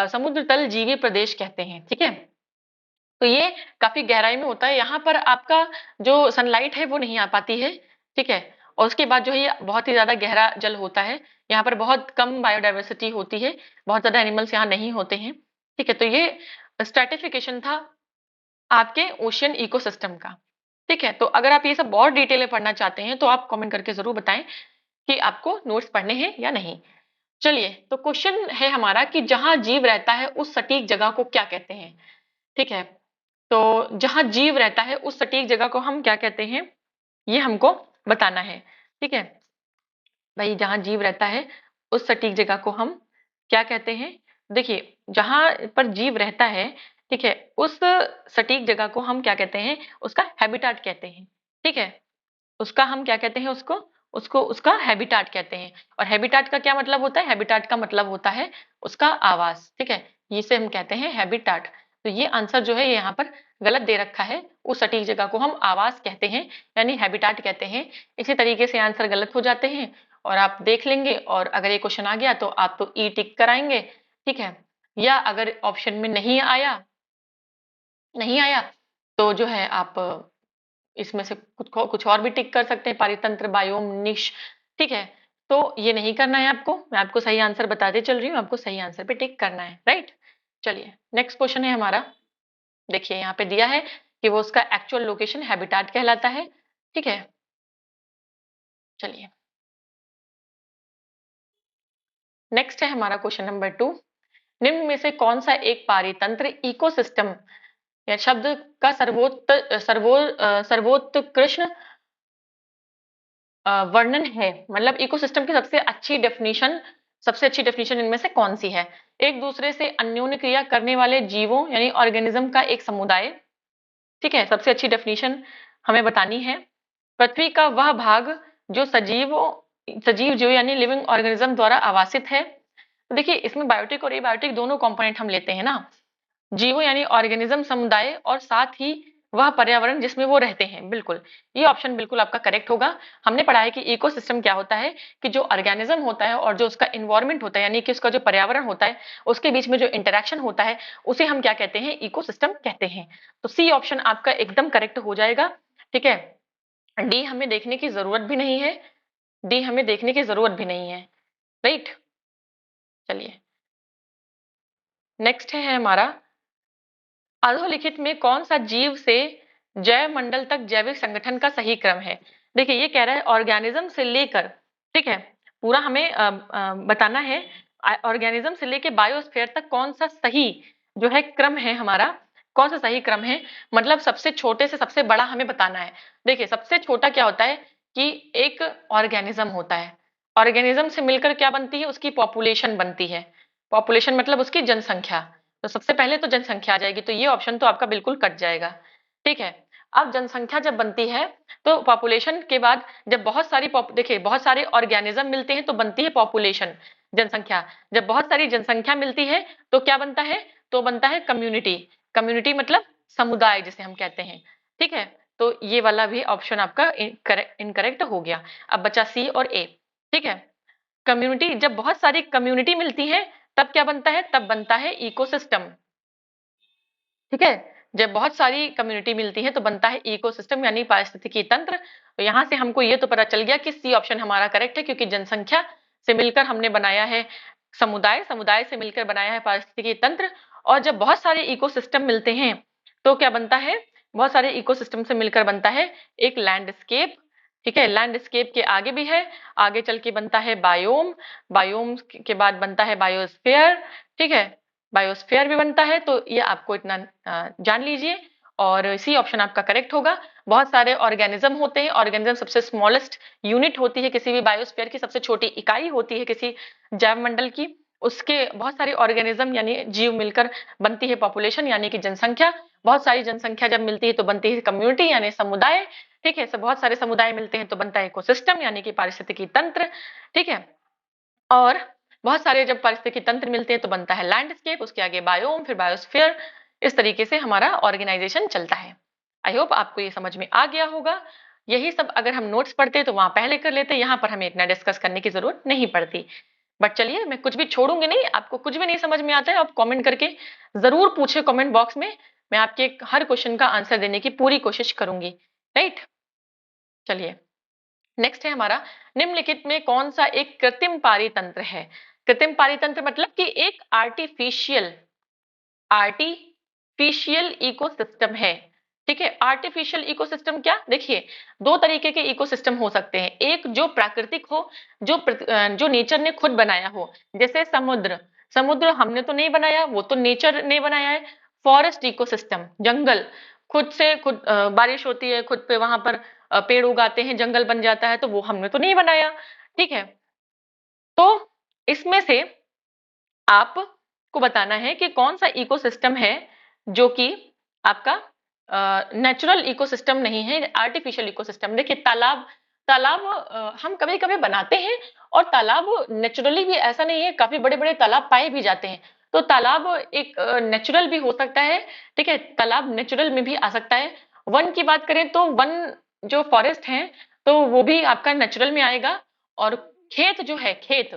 समुद्र तल जीवी प्रदेश कहते हैं। ठीक है, तो ये काफी गहराई में होता है, यहाँ पर आपका जो सनलाइट है वो नहीं आ पाती है। ठीक है, और उसके बाद जो है ये बहुत ही ज्यादा गहरा जल होता है, यहाँ पर बहुत कम बायोडाइवर्सिटी होती है, बहुत ज्यादा एनिमल्स यहाँ नहीं होते हैं। ठीक है, तो ये स्ट्रेटिफिकेशन था आपके ओशियन इकोसिस्टम का। ठीक है, तो अगर आप ये सब और डिटेल में पढ़ना चाहते हैं तो आप कमेंट करके जरूर बताएं कि आपको नोट्स पढ़ने हैं या नहीं। चलिए, तो क्वेश्चन है हमारा कि जहां जीव रहता है उस सटीक जगह को क्या कहते हैं। ठीक है, तो जहां जीव रहता है उस सटीक जगह को हम क्या कहते हैं, ये हमको बताना है। ठीक है भाई, जहां जीव रहता है उस सटीक जगह को हम क्या कहते हैं। देखिए, जहां पर जीव रहता है, ठीक है, उस सटीक जगह को हम क्या कहते हैं, उसका हैबिटाट कहते हैं। ठीक है, उसका हम क्या कहते हैं, उसको उसको उसका हैबिटाट कहते हैं। और हैबिटाट का क्या मतलब होता है, हैबिटाट का मतलब होता है उसका आवास। ठीक है, इसे हम कहते हैं हैबिटाट। तो ये आंसर जो है ये यहाँ पर गलत दे रखा है, उस सटीक जगह को हम आवास कहते हैं यानी हैबिटाट कहते हैं। इसी तरीके से आंसर गलत हो जाते हैं और आप देख लेंगे, और अगर ये क्वेश्चन आ गया तो आप तो ई टिक कराएंगे। ठीक है, या अगर ऑप्शन में नहीं आया तो जो है आप इसमें से कुछ और भी टिक कर सकते हैं, पारितंत्र, बायोम, निश। ठीक है, तो ये नहीं करना है आपको, मैं आपको सही आंसर बताते चल रही हूँ, आपको सही आंसर पे टिक करना है। राइट, चलिए नेक्स्ट क्वेश्चन है हमारा। देखिए यहाँ पे दिया है कि वो उसका एक्चुअल लोकेशन हैबिटाट कहलाता है। ठीक है, चलिए नेक्स्ट है हमारा क्वेश्चन नंबर 2। निम्न में से कौन सा एक पारितंत्र इकोसिस्टम या शब्द का सर्वोत्कृष्ट वर्णन है, मतलब इकोसिस्टम की सबसे अच्छी डेफिनेशन इनमें से कौन सी है। एक दूसरे से अन्योन्य क्रिया करने वाले जीवों यानी ऑर्गेनिज्म का एक समुदाय। ठीक है, सबसे अच्छी डेफिनेशन हमें बतानी है। पृथ्वी का वह भाग जो सजीव जीव यानी लिविंग ऑर्गेनिज्म द्वारा आवासित है। तो देखिए, इसमें बायोटिक और एबायोटिक दोनों कंपोनेंट हम लेते हैं ना, जीवो यानी ऑर्गेनिज्म समुदाय, और साथ ही वह पर्यावरण जिसमें वो रहते हैं। बिल्कुल, ये ऑप्शन बिल्कुल आपका करेक्ट होगा। हमने पढ़ा है कि इकोसिस्टम क्या होता है, कि जो ऑर्गेनिज्म होता है और जो उसका इन्वायरमेंट होता है यानी कि उसका जो पर्यावरण होता है उसके बीच में जो इंटरेक्शन होता है उसे हम क्या कहते हैं, इकोसिस्टम कहते हैं। तो सी ऑप्शन आपका एकदम करेक्ट हो जाएगा। ठीक है, डी हमें देखने की जरूरत भी नहीं है, डी हमें देखने की जरूरत भी नहीं है। राइट, चलिए नेक्स्ट है हमारा, अधोलिखित में कौन सा जीव से जैव मंडल तक जैविक संगठन का सही क्रम है। देखिए, ये कह रहा है ऑर्गेनिज्म से लेकर, ठीक है, पूरा हमें बताना है, ऑर्गेनिज्म से लेकर बायोस्फीयर तक कौन सा सही जो है क्रम है हमारा, कौन सा सही क्रम है, मतलब सबसे छोटे से सबसे बड़ा हमें बताना है। देखिए, सबसे छोटा क्या होता है कि एक ऑर्गेनिज्म होता है, ऑर्गेनिज्म से मिलकर क्या बनती है, उसकी पॉपुलेशन बनती है। पॉपुलेशन मतलब उसकी जनसंख्या, तो सबसे पहले तो जनसंख्या आ जाएगी, तो ये ऑप्शन तो आपका बिल्कुल कट जाएगा। ठीक है, अब जनसंख्या जब बनती है तो पॉपुलेशन के बाद जब देखिए बहुत सारे ऑर्गेनिज्म मिलते हैं तो बनती है पॉपुलेशन, जनसंख्या। जब बहुत सारी जनसंख्या मिलती है तो क्या बनता है, तो बनता है कम्युनिटी। कम्युनिटी मतलब समुदाय जिसे हम कहते हैं। ठीक है, तो ये वाला भी ऑप्शन आपका इनकरेक्ट हो गया। अब बचा सी और ए। ठीक है, कम्युनिटी, जब बहुत सारी कम्युनिटी मिलती है तब क्या बनता है, तब बनता है इकोसिस्टम। ठीक है, जब बहुत सारी कम्युनिटी मिलती है तो बनता है इकोसिस्टम यानी पारिस्थितिकी तंत्र। तो यहां से हमको ये तो पता चल गया कि सी ऑप्शन हमारा करेक्ट है, क्योंकि जनसंख्या से मिलकर हमने बनाया है समुदाय, समुदाय से मिलकर बनाया है पारिस्थितिकी तंत्र। और जब बहुत सारे इकोसिस्टम मिलते हैं तो क्या बनता है, बहुत सारे इकोसिस्टम से मिलकर बनता है एक लैंडस्केप। ठीक है, लैंडस्केप के आगे भी है, आगे चल के बनता है बायोम, बायोम के बाद बनता है बायोस्फीयर। ठीक है, बायोस्फीयर भी बनता है, तो ये आपको इतना जान लीजिए। और सी ऑप्शन आपका करेक्ट होगा। बहुत सारे ऑर्गेनिज्म होते हैं, ऑर्गेनिज्म सबसे स्मॉलेस्ट यूनिट होती है किसी भी बायोस्फीयर की, सबसे छोटी इकाई होती है किसी जैव मंडल की। उसके बहुत सारे ऑर्गेनिज्म यानी जीव मिलकर बनती है पॉपुलेशन यानी कि जनसंख्या। बहुत सारी जनसंख्या जब मिलती है तो बनती है कम्युनिटी यानी समुदाय। ठीक है, सब बहुत सारे समुदाय मिलते हैं तो बनता है इकोसिस्टम यानी कि पारिस्थितिकी तंत्र। ठीक है, और बहुत सारे जब पारिस्थितिकी तंत्र मिलते हैं तो बनता है लैंडस्केप, उसके आगे बायोम, फिर बायोस्फीयर। इस तरीके से हमारा ऑर्गेनाइजेशन चलता है। आई होप आपको ये समझ में आ गया होगा। यही सब अगर हम नोट्स पढ़ते तो वहां पहले कर लेते, यहाँ पर हमें इतना डिस्कस करने की जरूरत नहीं पड़ती। बट चलिए, मैं कुछ भी छोड़ूंगी नहीं। आपको कुछ भी नहीं समझ में आता है आप कमेंट करके जरूर पूछे कमेंट बॉक्स में। मैं आपके हर क्वेश्चन का आंसर देने की पूरी कोशिश करूंगी। राइट, चलिए नेक्स्ट है हमारा, निम्नलिखित में कौन सा एक कृत्रिम पारितंत्र है। कृत्रिम पारितंत्र मतलब कि एक आर्टिफिशियल इकोसिस्टम है। ठीक है, आर्टिफिशियल इकोसिस्टम क्या, देखिए दो तरीके के इकोसिस्टम हो सकते हैं। एक जो प्राकृतिक हो, जो नेचर ने खुद बनाया हो, जैसे समुद्र। समुद्र हमने तो नहीं बनाया, वो तो नेचर ने बनाया है। फॉरेस्ट इकोसिस्टम, जंगल खुद से खुद बारिश होती है, खुद पे वहां पर पेड़ उगाते हैं, जंगल बन जाता है, तो वो हमने तो नहीं बनाया। ठीक है, तो इसमें से आपको बताना है कि कौन सा इकोसिस्टम है जो कि आपका नेचुरल इकोसिस्टम नहीं है, आर्टिफिशियल इकोसिस्टम। देखिए तालाब, तालाब हम कभी कभी बनाते हैं, और तालाब नेचुरली भी ऐसा नहीं है, काफी बड़े बड़े तालाब पाए भी जाते हैं। तो तालाब एक नेचुरल भी हो सकता है। ठीक है, तालाब नेचुरल में भी आ सकता है। वन की बात करें तो वन जो फॉरेस्ट है तो वो भी आपका नेचुरल में आएगा। और खेत जो है, खेत,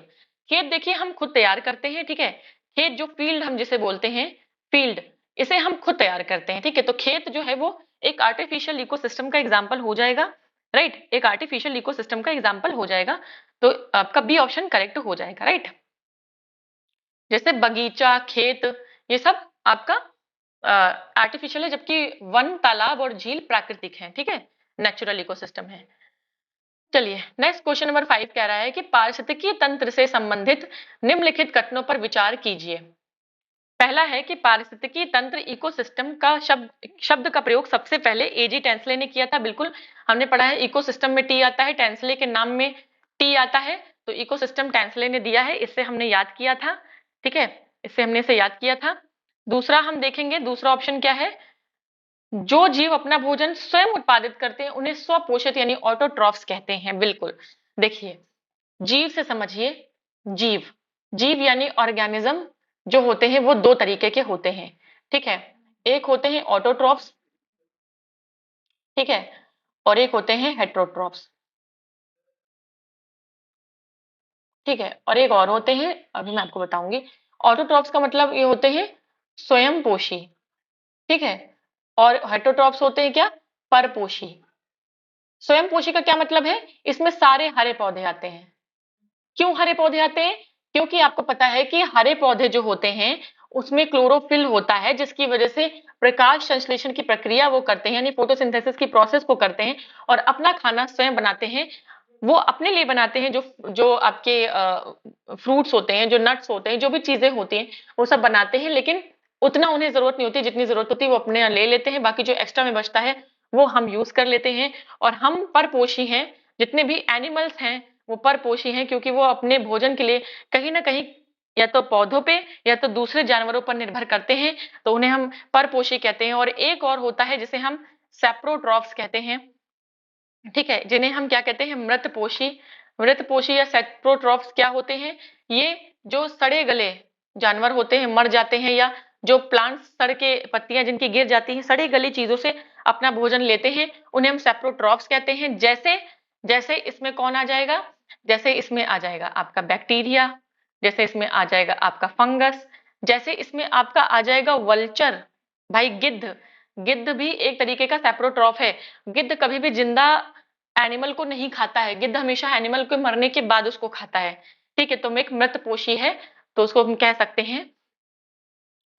खेत देखिए हम खुद तैयार करते हैं। ठीक है, खेत जो फील्ड हम जिसे बोलते हैं, फील्ड, इसे हम खुद तैयार करते हैं। ठीक है, तो खेत जो है वो एक आर्टिफिशियल इकोसिस्टम का एग्जाम्पल हो जाएगा। राइट, एक आर्टिफिशियल इकोसिस्टम का एग्जाम्पल हो जाएगा। तो आपका बी ऑप्शन करेक्ट हो जाएगा। राइट, जैसे बगीचा, खेत, ये सब आपका आर्टिफिशियल है, जबकि वन, तालाब और झील प्राकृतिक है। ठीक है, नेचुरल इकोसिस्टम है। चलिए नेक्स्ट क्वेश्चन नंबर 5 कह रहा है कि पारिस्थितिकी तंत्र से संबंधित निम्नलिखित कथनों पर विचार कीजिए। पहला है कि पारिस्थितिकी तंत्र इकोसिस्टम का शब्द का प्रयोग सबसे पहले एजी टेंसले ने किया था। बिल्कुल, हमने पढ़ा है इकोसिस्टम में टी आता है, टेंसले के नाम में टी आता है, तो इकोसिस्टम टेंसले ने दिया है, इससे हमने याद किया था। ठीक है, इससे हमने इसे याद किया था। दूसरा हम देखेंगे, दूसरा ऑप्शन क्या है, जो जीव अपना भोजन स्वयं उत्पादित करते हैं उन्हें स्वपोषित यानी ऑटोट्रॉफ्स कहते हैं। बिल्कुल, देखिए जीव से समझिए, जीव, जीव यानी ऑर्गेनिज्म जो होते हैं वो दो तरीके के होते हैं। ठीक है, एक होते हैं ऑटोट्रॉफ्स, ठीक है, और एक होते हैं हेट्रोट्रॉफ्स। ठीक है, और एक और होते हैं, अभी मैं आपको बताऊंगी। ऑटोट्रॉफ्स का मतलब ये होते हैं स्वयं पोषी। ठीक है, और हेट्रोट्रॉफ्स होते हैं क्या, परपोषी। स्वयं पोषी का क्या मतलब है, इसमें सारे हरे पौधे आते हैं। क्यों हरे पौधे आते हैं, क्योंकि आपको पता है कि हरे पौधे जो होते हैं उसमें क्लोरोफिल होता है, जिसकी वजह से प्रकाश संश्लेषण की प्रक्रिया वो करते हैं, यानी फोटोसिंथेसिस की प्रोसेस को करते हैं और अपना खाना स्वयं बनाते हैं। वो अपने लिए बनाते हैं, जो जो आपके फ्रूट्स होते हैं, जो नट्स होते हैं, जो भी चीजें होती हैं वो सब बनाते हैं, लेकिन उतना उन्हें जरूरत नहीं होती, जितनी जरूरत होती है वो अपने ले लेते हैं, बाकी जो एक्स्ट्रा में बचता है वो हम यूज कर लेते हैं। और हम परपोषी हैं, जितने भी एनिमल्स हैं वो परपोषी हैं, क्योंकि वो अपने भोजन के लिए कहीं ना कहीं या तो पौधों पे या तो दूसरे जानवरों पर निर्भर करते हैं, तो उन्हें हम परपोषी कहते हैं। और एक और होता है जिसे हम सेप्रोट्रॉफ्स कहते हैं। ठीक है, जिन्हें हम क्या कहते हैं, मृतपोषी। मृतपोषी या सेप्रोट्रॉफ्स क्या होते हैं, ये जो सड़े गले जानवर होते हैं, मर जाते हैं, या जो प्लांट्स सड़ के पत्तियां जिनकी गिर जाती हैं, सड़ी गली चीजों से अपना भोजन लेते हैं, उन्हें हम सेप्रोट्रॉफ्स कहते हैं। जैसे जैसे इसमें कौन आ जाएगा, जैसे इसमें आ जाएगा आपका बैक्टीरिया, जैसे इसमें आ जाएगा आपका फंगस, जैसे इसमें आपका आ जाएगा वल्चर, भाई गिद्ध। गिद्ध भी एक तरीके का सेप्रोट्रॉफ है। गिद्ध कभी भी जिंदा एनिमल को नहीं खाता है, गिद्ध हमेशा एनिमल के मरने के बाद उसको खाता है। ठीक है, तो एक मृतपोषी है, तो उसको हम कह सकते हैं।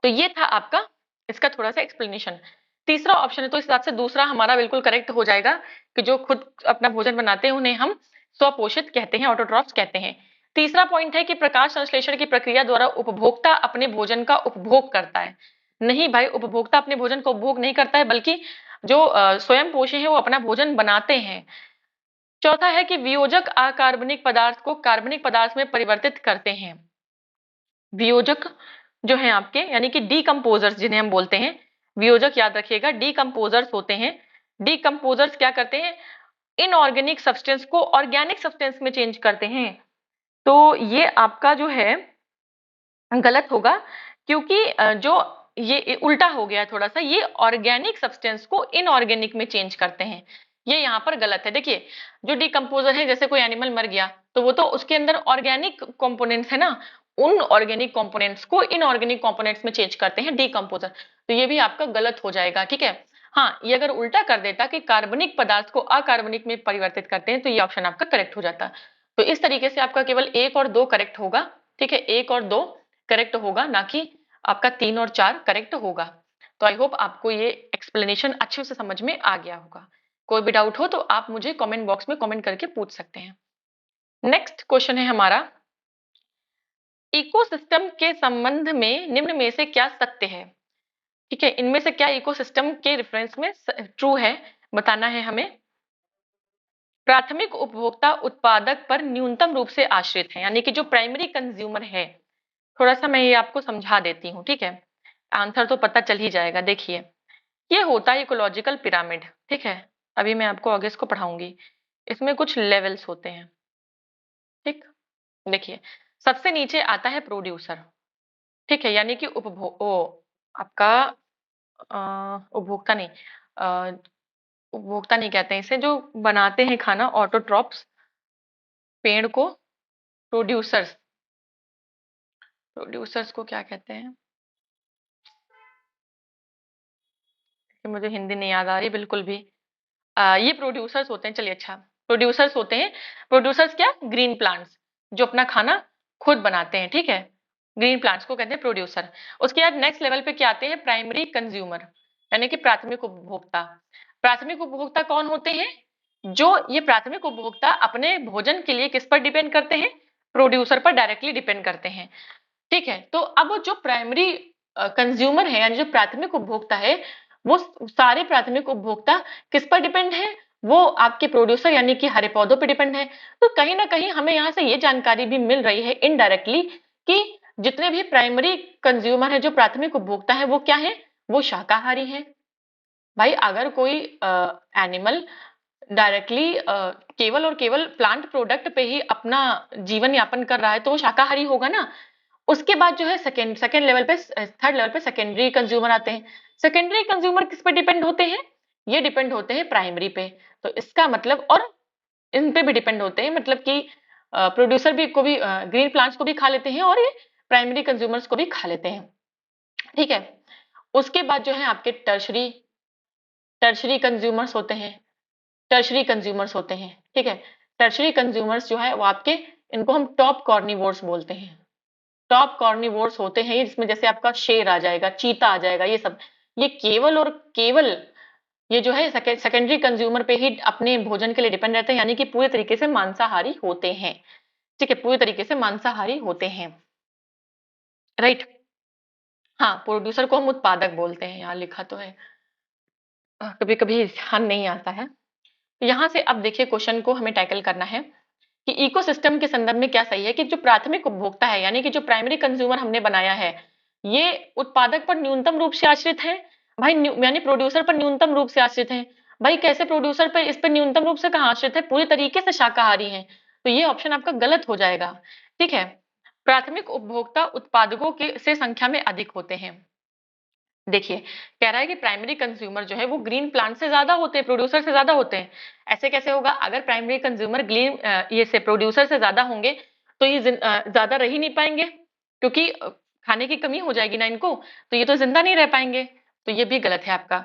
तो ये था आपका इसका थोड़ा सा एक्सप्लेनेशन। तीसरा ऑप्शन है, तो इस हिसाब से दूसरा हमारा बिल्कुल करेक्ट हो जाएगा कि जो खुद अपना भोजन बनाते हैं उन्हें हम स्वपोषित कहते हैं, ऑटोट्रॉफ्स कहते हैं। तीसरा पॉइंट है कि प्रकाश संश्लेषण की प्रक्रिया द्वारा उपभोक्ता अपने भोजन का उपभोग करता है। नहीं भाई, उपभोक्ता अपने भोजन को उपभोग नहीं करता है, बल्कि जो स्वयं पोषी है वो अपना भोजन बनाते हैं। चौथा है कि वियोजक अकार्बनिक पदार्थ को कार्बनिक पदार्थ में परिवर्तित करते हैं। वियोजक जो है आपके, यानी कि डीकम्पोजर्स जिन्हें हम बोलते हैं, वियोजक याद रखिएगा, डीकम्पोजर्स होते हैं। डीकम्पोजर्स क्या करते हैं, इनऑर्गेनिक सब्सटेंस को ऑर्गेनिक सब्सटेंस में चेंज करते हैं। तो ये आपका जो है गलत होगा, क्योंकि जो ये उल्टा हो गया थोड़ा सा, ये ऑर्गेनिक सब्सटेंस को इनऑर्गेनिक में चेंज करते हैं। ये यहाँ पर गलत है। देखिए, जो डिकम्पोजर है, जैसे कोई एनिमल मर गया तो वो तो उसके अंदर ऑर्गेनिक कंपोनेंट्स है ना, उन ऑर्गेनिक कंपोनेंट्स को इनऑर्गेनिक कंपोनेंट्स में चेंज करते हैं डिकम्पोजर। तो ये भी आपका गलत हो जाएगा, ठीक है। हाँ, ये अगर उल्टा कर देता कि कार्बनिक पदार्थ को अकार्बनिक में परिवर्तित करते हैं, तो ये ऑप्शन आपका करेक्ट हो जाता। तो इस तरीके से आपका केवल 1 और 2 करेक्ट होगा, ठीक है। 1 और 2 करेक्ट होगा, ना कि आपका 3 और 4 करेक्ट होगा। तो आई होप आपको ये एक्सप्लेनेशन अच्छे से समझ में आ गया होगा। कोई भी डाउट हो तो आप मुझे कमेंट बॉक्स में कमेंट करके पूछ सकते हैं। नेक्स्ट क्वेश्चन है हमारा, इकोसिस्टम के संबंध में निम्न में से क्या सत्य है? ठीक है, इनमें से क्या इकोसिस्टम के रेफरेंस में ट्रू है, बताना है हमें। प्राथमिक उपभोक्ता उत्पादक पर न्यूनतम रूप से आश्रित है, यानी कि जो प्राइमरी कंज्यूमर है। थोड़ा सा मैं ये आपको समझा देती हूँ, ठीक है। आंसर तो पता चल ही जाएगा। देखिए, ये होता है इकोलॉजिकल पिरामिड, ठीक है। अभी मैं आपको आगे इसको पढ़ाऊंगी। इसमें कुछ लेवल्स होते हैं, ठीक। देखिए, सबसे नीचे आता है प्रोड्यूसर, ठीक है, यानी कि आपका उपभोक्ता नहीं, अ, उपभोक्ता नहीं कहते हैं इसे, जो बनाते हैं खाना, ऑटोट्रॉप्स, पेड़ को प्रोड्यूसर्स, प्रोड्यूसर्स को क्या कहते हैं, कि मुझे हिंदी नहीं याद आ रही बिल्कुल भी। ये प्रोड्यूसर्स होते हैं, चलिए अच्छा, प्रोड्यूसर्स होते हैं। प्रोड्यूसर्स क्या, ग्रीन प्लांट्स, जो अपना खाना खुद बनाते हैं, ठीक है। ग्रीन प्लांट्स को कहते हैं प्रोड्यूसर। उसके बाद नेक्स्ट लेवल पे क्या आते हैं, प्राइमरी कंज्यूमर, यानी कि प्राथमिक उपभोक्ता। प्राथमिक उपभोक्ता कौन होते हैं, जो ये प्राथमिक उपभोक्ता अपने भोजन के लिए किस पर डिपेंड करते हैं, प्रोड्यूसर पर डायरेक्टली डिपेंड करते हैं, ठीक है। तो अब जो प्राइमरी कंज्यूमर है, यानी जो प्राथमिक उपभोक्ता है, वो सारे प्राथमिक उपभोक्ता किस पर डिपेंड है, वो आपके प्रोड्यूसर यानी कि हरे पौधों पर डिपेंड है। तो कहीं ना कहीं हमें यहाँ से ये जानकारी भी मिल रही है इनडायरेक्टली, कि जितने भी प्राइमरी कंज्यूमर है, जो प्राथमिक उपभोक्ता है, वो क्या है, वो शाकाहारी है। भाई, अगर कोई एनिमल डायरेक्टली केवल और केवल प्लांट प्रोडक्ट पे ही अपना जीवन यापन कर रहा है, तो वो शाकाहारी होगा ना। उसके बाद जो है सेकेंड सेकेंड लेवल पे, थर्ड लेवल पे सेकेंडरी कंज्यूमर आते हैं। सेकेंडरी कंज्यूमर किस पे डिपेंड होते हैं, ये डिपेंड होते हैं प्राइमरी पे। तो इसका मतलब, और इन पे भी डिपेंड होते हैं, मतलब कि प्रोड्यूसर भी को भी, ग्रीन प्लांट्स को भी खा लेते हैं, और ये प्राइमरी कंज्यूमर्स को भी खा लेते हैं, ठीक है। उसके बाद जो है आपके टर्शरी टर्शरी कंज्यूमर्स होते हैं, टर्शरी कंज्यूमर्स होते हैं, ठीक है। टर्शरी कंज्यूमर्स जो है वो आपके, इनको हम टॉप कॉर्निवोर्स बोलते हैं। टॉप कॉर्निवोर्स होते हैं, इसमें जैसे आपका शेर आ जाएगा, चीता आ जाएगा, ये सब, ये केवल और केवल ये जो है सेकेंडरी कंज्यूमर पे ही अपने भोजन के लिए डिपेंड रहते हैं, यानी कि पूरे तरीके से मांसाहारी होते हैं, ठीक है, पूरे तरीके से मांसाहारी होते हैं, राइट। हाँ, प्रोड्यूसर को हम उत्पादक बोलते हैं, यहाँ लिखा तो है, कभी कभी ध्यान नहीं आता है। तो यहाँ से अब देखिए, क्वेश्चन को हमें टैकल करना है कि इकोसिस्टम के संदर्भ में क्या सही है, कि जो प्राथमिक उपभोक्ता है, यानी कि जो प्राइमरी कंज्यूमर हमने बनाया है, ये उत्पादक पर न्यूनतम रूप से आश्रित है। भाई, यानी प्रोड्यूसर पर न्यूनतम रूप से आश्रित है। भाई, कैसे प्रोड्यूसर पर, इस पर न्यूनतम रूप से कहाँ आश्रित है, पूरी तरीके से शाकाहारी है। तो ये ऑप्शन आपका गलत हो जाएगा, ठीक है। प्राथमिक उपभोक्ता उत्पादकों के से संख्या में अधिक होते हैं। देखिए, कह रहा है कि प्राइमरी कंज्यूमर जो है वो ग्रीन प्लांट से ज्यादा होते हैं, प्रोड्यूसर से ज्यादा होते हैं। ऐसे कैसे होगा, अगर प्राइमरी कंज्यूमर ग्रीन ये से प्रोड्यूसर से ज्यादा होंगे, तो ये ज्यादा रह ही नहीं पाएंगे, क्योंकि खाने की कमी हो जाएगी ना इनको, तो ये तो जिंदा नहीं रह पाएंगे। तो ये भी गलत है आपका।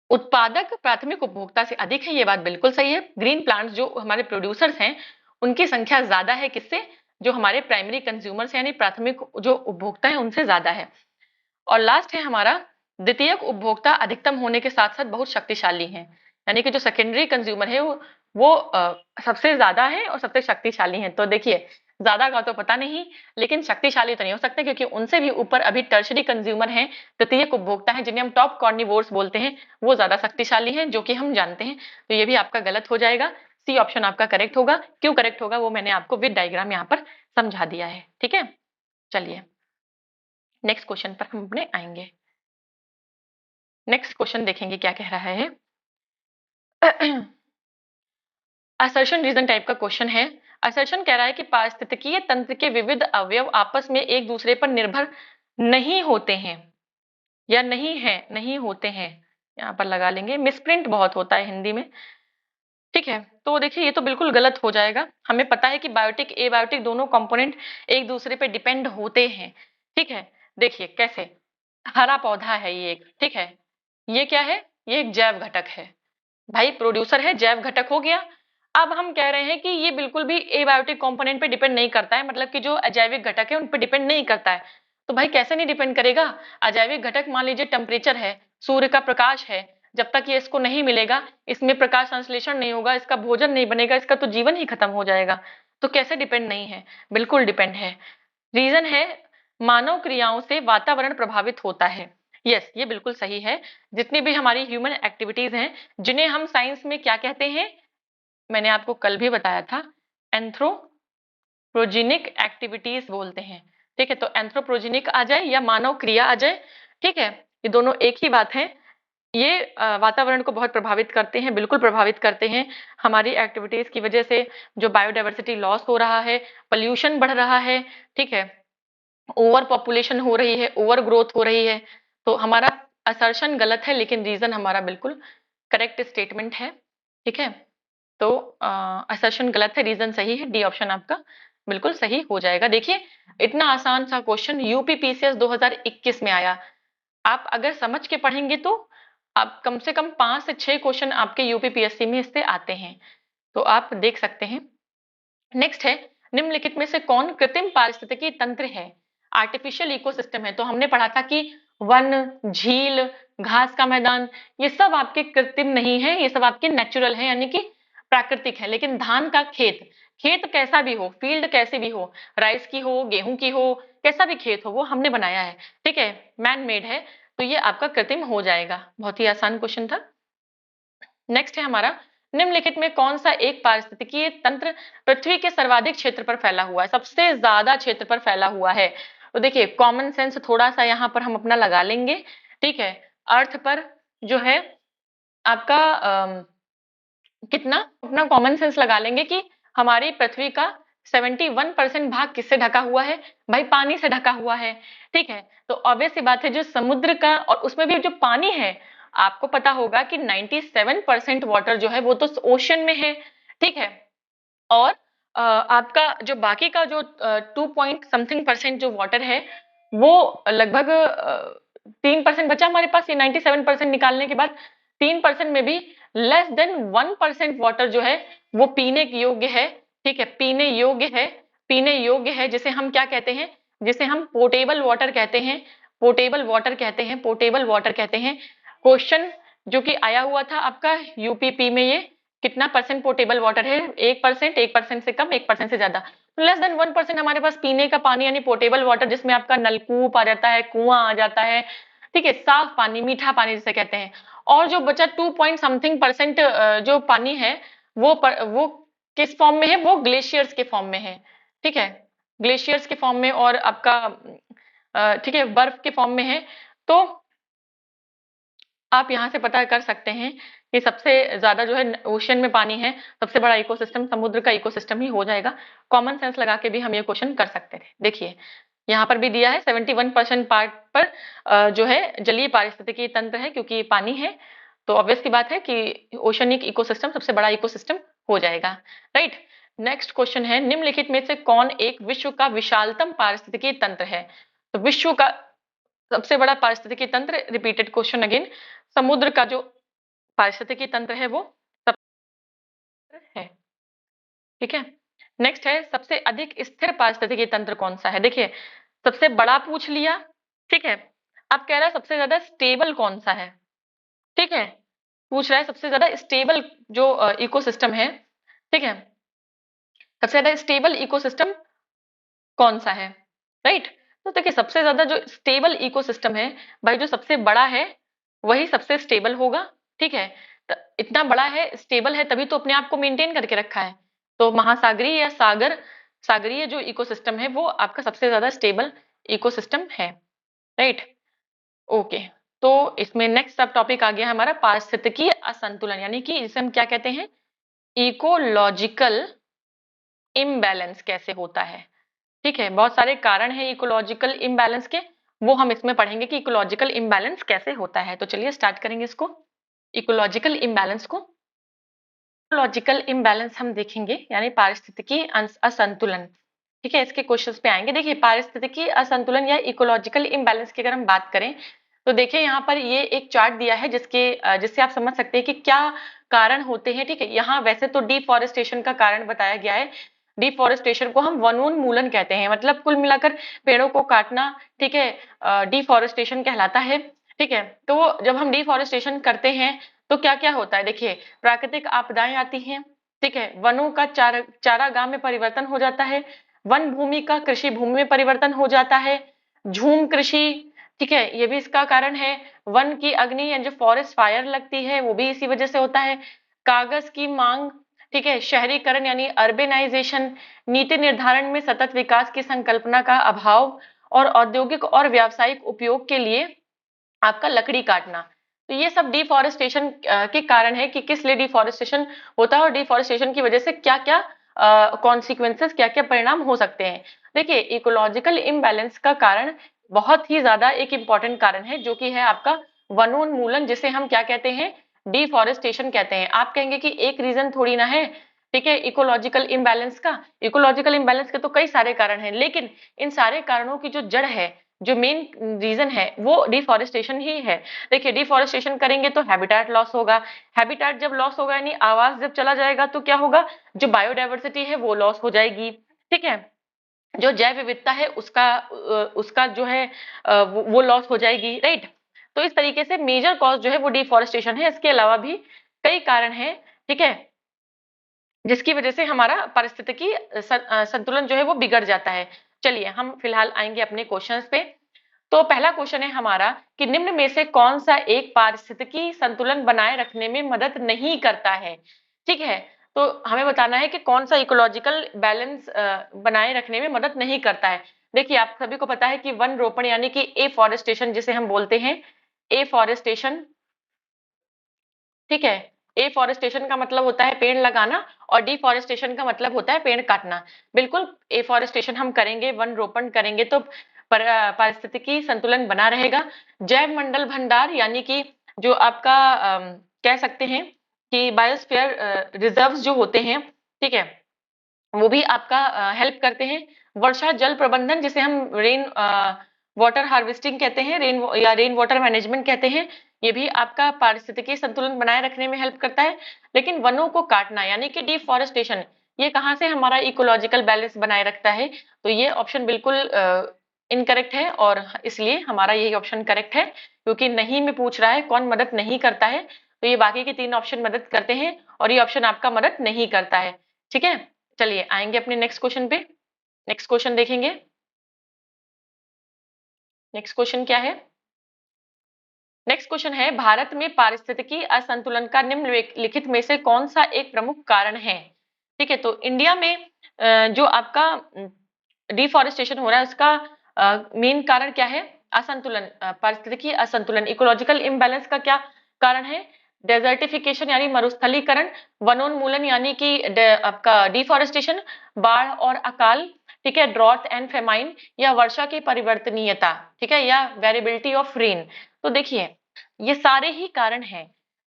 उत्पादक प्राथमिक उपभोक्ता से अधिक है, ये बात बिल्कुल सही है। ग्रीन प्लांट्स जो हमारे प्रोड्यूसर्स हैं, उनकी संख्या ज्यादा है, किससे, जो हमारे प्राइमरी कंज्यूमर्स यानी प्राथमिक जो उपभोक्ता है, उनसे ज्यादा है। और लास्ट है हमारा, द्वितीयक उपभोक्ता अधिकतम होने के साथ साथ बहुत शक्तिशाली हैं, यानी कि जो सेकेंडरी कंज्यूमर है वो सबसे ज्यादा है और सबसे शक्तिशाली है। तो देखिए, ज्यादा का तो पता नहीं, लेकिन शक्तिशाली तो नहीं हो सकते, क्योंकि उनसे भी ऊपर अभी टर्शरी कंज्यूमर हैं, तृतीयक उपभोक्ता हैं, जिन्हें हम टॉप कॉर्निवोर्स बोलते हैं, वो ज्यादा शक्तिशाली हैं, जो कि हम जानते हैं। तो ये भी आपका गलत हो जाएगा। सी ऑप्शन आपका करेक्ट होगा। क्यों करेक्ट होगा वो मैंने आपको विद डायग्राम यहाँ पर समझा दिया है। ठीक है, चलिए नेक्स्ट क्वेश्चन पर हम अपने आएंगे। नेक्स्ट क्वेश्चन देखेंगे क्या कह रहा है। असर्शन रीजन टाइप का क्वेश्चन है। असर्शन कह रहा है कि पारिस्थितिकीय तंत्र के विविध अवयव आपस में एक दूसरे पर निर्भर नहीं होते हैं, या नहीं होते हैं, यहाँ पर लगा लेंगे, मिसप्रिंट बहुत होता है हिंदी में। ठीक है, तो देखिए ये तो बिल्कुल गलत हो जाएगा। हमें पता है कि बायोटिक एबायोटिक दोनों कंपोनेंट एक दूसरे पे डिपेंड होते हैं। ठीक है, देखिए कैसे, हरा पौधा है ये एक, ठीक है, ये क्या है, ये एक जैव घटक है, भाई प्रोड्यूसर है, जैव घटक हो गया। अब हम कह रहे हैं कि ये बिल्कुल भी एबायोटिक कंपोनेंट पे डिपेंड नहीं करता है, मतलब कि जो अजैविक घटक है उन पे डिपेंड नहीं करता है। तो भाई कैसे नहीं डिपेंड करेगा, अजैविक घटक मान लीजिए टेम्परेचर है, सूर्य का प्रकाश है, जब तक ये इसको नहीं मिलेगा, इसमें प्रकाश संश्लेषण नहीं होगा, इसका भोजन नहीं बनेगा, इसका तो जीवन ही खत्म हो जाएगा। तो कैसे डिपेंड नहीं है, बिल्कुल डिपेंड है। रीजन है, मानव क्रियाओं से वातावरण प्रभावित होता है। यस, ये बिल्कुल सही है। जितनी भी हमारी ह्यूमन एक्टिविटीज हैं, जिन्हें हम साइंस में क्या कहते हैं, मैंने आपको कल भी बताया था, एंथ्रोपोजेनिक एक्टिविटीज बोलते हैं। ठीक है, तो एंथ्रोपोजेनिक आ जाए या मानव क्रिया आ जाए, ठीक है, ये दोनों एक ही बात है। ये वातावरण को बहुत प्रभावित करते हैं, बिल्कुल प्रभावित करते हैं। हमारी एक्टिविटीज की वजह से जो बायोडाइवर्सिटी लॉस हो रहा है, पोल्यूशन बढ़ रहा है, ठीक है, ओवर पॉपुलेशन हो रही है, ओवर ग्रोथ हो रही है। तो हमारा असर्शन गलत है, लेकिन रीजन हमारा बिल्कुल करेक्ट स्टेटमेंट है। ठीक है, तो असर्शन गलत है, रीजन सही है, डी ऑप्शन आपका बिल्कुल सही हो जाएगा। देखिए इतना आसान सा क्वेश्चन यूपी पीसीएस 2021 में आया। आप अगर समझ के पढ़ेंगे तो आप कम से कम 5 से 6 क्वेश्चन आपके यूपी पीएससी में इससे आते हैं, तो आप देख सकते हैं। नेक्स्ट है, निम्नलिखित में से कौन कृत्रिम पारिस्थितिकी तंत्र है, आर्टिफिशियल इकोसिस्टम है। तो हमने पढ़ा था कि वन, झील, घास का मैदान, ये सब आपके कृत्रिम नहीं है, ये सब आपके नेचुरल है, यानी कि प्राकृतिक है। लेकिन धान का खेत, खेत कैसा भी हो, फील्ड कैसे भी हो, राइस की हो, गेहूं की हो, कैसा भी खेत हो, वो हमने बनाया है, ठीक है, मैन मेड है, तो ये आपका कृत्रिम हो जाएगा। बहुत ही आसान क्वेश्चन था। नेक्स्ट है हमारा, निम्नलिखित में कौन सा एक पारिस्थितिकीय तंत्र पृथ्वी के सर्वाधिक क्षेत्र पर फैला हुआ है, सबसे ज्यादा क्षेत्र पर फैला हुआ है। तो देखिए कॉमन सेंस थोड़ा सा यहाँ पर हम अपना लगा लेंगे। ठीक है, अर्थ पर जो है आपका कितना अपना कॉमन सेंस लगा लेंगे कि हमारी पृथ्वी का 71% भाग किससे ढका हुआ है, भाई पानी से ढका हुआ है। ठीक है, तो ऑब्वियस सी बात है जो समुद्र का, और उसमें भी जो पानी है, आपको पता होगा कि 97% वाटर जो है वो तो ओशन में है। ठीक है, और आपका जो बाकी का जो 2 पॉइंट समथिंग परसेंट जो वाटर है, वो लगभग 3% बचा हमारे पास। ये 97% निकालने के बाद 3% में भी लेस देन 1% वाटर जो है वो पीने के योग्य है। ठीक है, पीने योग्य है, पीने योग्य है, जिसे हम क्या कहते हैं, जिसे हम पोर्टेबल वाटर कहते हैं, पोर्टेबल वाटर कहते हैं, पोर्टेबल वाटर कहते हैं। क्वेश्चन जो कि आया हुआ था आपका यूपीपी में, ये कितना परसेंट पोर्टेबल वाटर है, 1%, 1% से कम, 1% से ज्यादा, लेस देन 1% हमारे पास पीने का पानी यानी पोर्टेबल वाटर, जिसमें आपका नलकूप आ जाता है, कुआं आ जाता है, ठीक है, साफ पानी, मीठा पानी जिसे कहते हैं। और जो बचा 2 पॉइंट समथिंग परसेंट जो पानी है, वो किस फॉर्म में है, वो ग्लेशियर्स के फॉर्म में है। ठीक है, ग्लेशियर्स के फॉर्म में, और आपका ठीक है बर्फ के फॉर्म में है। तो आप यहाँ से पता कर सकते हैं कि सबसे ज्यादा जो है ओशन में पानी है, सबसे बड़ा इकोसिस्टम समुद्र का इकोसिस्टम ही हो जाएगा। कॉमन सेंस लगा के भी हम ये क्वेश्चन कर सकते थे। देखिए यहाँ पर भी दिया है 71% पार्ट पर जो है जलीय पारिस्थितिकी तंत्र है, क्योंकि पानी है, तो ऑब्वियस की बात है कि ओशनिक इकोसिस्टम सबसे बड़ा इकोसिस्टम हो जाएगा। राइट, नेक्स्ट क्वेश्चन है, निम्नलिखित में से कौन एक विश्व का विशालतम पारिस्थितिकी तंत्र है। तो विश्व का सबसे बड़ा पारिस्थितिकी तंत्र, रिपीटेड क्वेश्चन अगेन, समुद्र का जो पारिस्थितिकी तंत्र है वो सब है। ठीक है, नेक्स्ट है, सबसे अधिक स्थिर पारिस्थितिकी तंत्र कौन सा है। देखिए सबसे बड़ा पूछ लिया, ठीक है, अब कह रहा है सबसे ज्यादा स्टेबल कौन सा है। ठीक है, पूछ रहा है सबसे ज्यादा स्टेबल जो इकोसिस्टम है। ठीक है, सबसे ज्यादा स्टेबल इकोसिस्टम कौन सा है, राइट। तो देखिए सबसे ज्यादा जो स्टेबल इकोसिस्टम है भाई, जो सबसे बड़ा है वही सबसे स्टेबल होगा, ठीक है। तो इतना बड़ा है, स्टेबल है, तभी तो अपने आप को मेंटेन करके रखा है। तो महासागरीय या सागरीय जो इकोसिस्टम है वो आपका सबसे ज्यादा स्टेबल इकोसिस्टम है, राइट। ओके। तो इसमें नेक्स्ट सब टॉपिक आ गया हमारा पारिस्थितिकीय असंतुलन, यानी कि जिसे हम क्या कहते हैं, इकोलॉजिकल इम्बैलेंस कैसे होता है। ठीक है, बहुत सारे कारण हैं इकोलॉजिकल इम्बैलेंस के, वो हम इसमें पढ़ेंगे कि इकोलॉजिकल इम्बैलेंस कैसे होता है। तो चलिए स्टार्ट करेंगे इसको, इकोलॉजिकल इम्बैलेंस को। इकोलॉजिकल इम्बैलेंस हम देखेंगे यानी पारिस्थितिकी असंतुलन। ठीक है, इसके क्वेश्चंस पे आएंगे। देखिए पारिस्थितिकी असंतुलन या इकोलॉजिकल इम्बैलेंस की अगर हम बात करें तो देखिए यहाँ पर ये एक चार्ट दिया है जिससे आप समझ सकते हैं कि क्या कारण होते हैं। ठीक है, यहाँ वैसे तो डिफॉरेस्टेशन का कारण बताया गया है। डिफॉरेस्टेशन को हम वनोन्मूलन कहते हैं, मतलब कुल मिलाकर पेड़ों को काटना, ठीक है, डिफॉरेस्टेशन कहलाता है। ठीक है, तो जब हम डिफॉरेस्टेशन करते हैं तो क्या क्या होता है, देखिए प्राकृतिक आपदाएं आती हैं, ठीक है, वनों का चारागाह में परिवर्तन हो जाता है, वन भूमि का कृषि भूमि में परिवर्तन हो जाता है, झूम कृषि, ठीक है, ये भी इसका कारण है। वन की अग्नि या जो फॉरेस्ट फायर लगती है वो भी इसी वजह से होता है। कागज की मांग, ठीक है, शहरीकरण यानी अर्बेनाइजेशन, नीति निर्धारण में सतत विकास की संकल्पना का अभाव, और औद्योगिक और व्यावसायिक उपयोग के लिए आपका लकड़ी काटना। तो ये सब डिफॉरेस्टेशन के कारण है कि किस लिए डिफॉरेस्टेशन होता है और डिफॉरेस्टेशन की वजह से क्या क्या कॉन्सिक्वेंसेस, क्या क्या परिणाम हो सकते हैं। देखिए इकोलॉजिकल इम्बैलेंस का कारण बहुत ही ज्यादा एक इंपॉर्टेंट कारण है जो कि है आपका वनोन्मूलन, जिसे हम क्या कहते हैं, डिफॉरेस्टेशन कहते हैं। आप कहेंगे कि एक रीजन थोड़ी ना है, ठीक है, इकोलॉजिकल इम्बैलेंस का। इकोलॉजिकल इम्बैलेंस के तो कई सारे कारण हैं, लेकिन इन सारे कारणों की जो जड़ है, जो मेन रीजन है वो डिफॉरेस्टेशन ही है। देखिए डिफॉरेस्टेशन करेंगे तो हैबिटेट लॉस होगा, हैबिटेट जब लॉस होगा यानी आवास जब चला जाएगा तो क्या होगा, जो बायोडाइवर्सिटी है वो लॉस हो जाएगी, ठीक है, जो जैव विविधता है उसका जो है वो लॉस हो जाएगी, राइट। तो इस तरीके से मेजर कॉज जो है वो डिफॉरेस्टेशन है। इसके अलावा भी कई कारण हैं, ठीक है, जिसकी वजह से हमारा पारिस्थितिकी संतुलन जो है वो बिगड़ जाता है। चलिए हम फिलहाल आएंगे अपने क्वेश्चंस पे। तो पहला क्वेश्चन है हमारा कि निम्न में से कौन सा एक पारिस्थितिकी संतुलन बनाए रखने में मदद नहीं करता है। ठीक है, तो हमें बताना है कि कौन सा इकोलॉजिकल बैलेंस बनाए रखने में मदद नहीं करता है। देखिए आप सभी को पता है कि वन रोपण यानी कि एफॉरेस्टेशन जिसे हम बोलते हैं, एफॉरेस्टेशन, ठीक है, एफॉरेस्टेशन का मतलब होता है पेड़ लगाना और डिफॉरेस्टेशन का मतलब होता है पेड़ काटना। बिल्कुल, एफॉरेस्टेशन हम करेंगे, वन रोपण करेंगे तो पारिस्थितिकी संतुलन बना रहेगा। जैव मंडल भंडार यानी कि जो आपका कह सकते हैं कि बायोस्फीयर रिजर्व्स जो होते हैं, ठीक है, वो भी आपका हेल्प करते हैं। वर्षा जल प्रबंधन जिसे हम रेन वाटर हार्वेस्टिंग कहते हैं, रेन वाटर मैनेजमेंट कहते हैं, ये भी आपका पारिस्थितिकी संतुलन बनाए रखने में हेल्प करता है। लेकिन वनों को काटना यानी कि डिफॉरेस्टेशन, ये कहाँ से हमारा इकोलॉजिकल बैलेंस बनाए रखता है, तो ये ऑप्शन बिल्कुल इनकरेक्ट है, और इसलिए हमारा यही ऑप्शन करेक्ट है, क्योंकि नहीं में पूछ रहा है कौन मदद नहीं करता है, तो ये बाकी के तीन ऑप्शन मदद करते हैं और ये ऑप्शन आपका मदद नहीं करता है। ठीक है, चलिए आएंगे अपने नेक्स्ट क्वेश्चन पे। नेक्स्ट क्वेश्चन देखेंगे। नेक्स्ट क्वेश्चन क्या है, नेक्स्ट क्वेश्चन है भारत में पारिस्थितिकी असंतुलन का निम्नलिखित में से कौन सा एक प्रमुख कारण है। ठीक है, तो इंडिया में जो आपका डिफॉरेस्टेशन हो रहा है उसका मेन कारण क्या है, असंतुलन, पारिस्थितिकी असंतुलन, इकोलॉजिकल इम्बैलेंस का क्या कारण है, डेजर्टिफिकेशन यानी मरुस्थलीकरण, वनोन्मूलन यानी कि आपका डिफॉरेस्टेशन, बाढ़ और अकाल, ठीक है, ड्रॉट एंड फेमाइन, या वर्षा की परिवर्तनीयता, ठीक है, या वेरिएबिलिटी ऑफ रेन। तो देखिए ये सारे ही कारण हैं,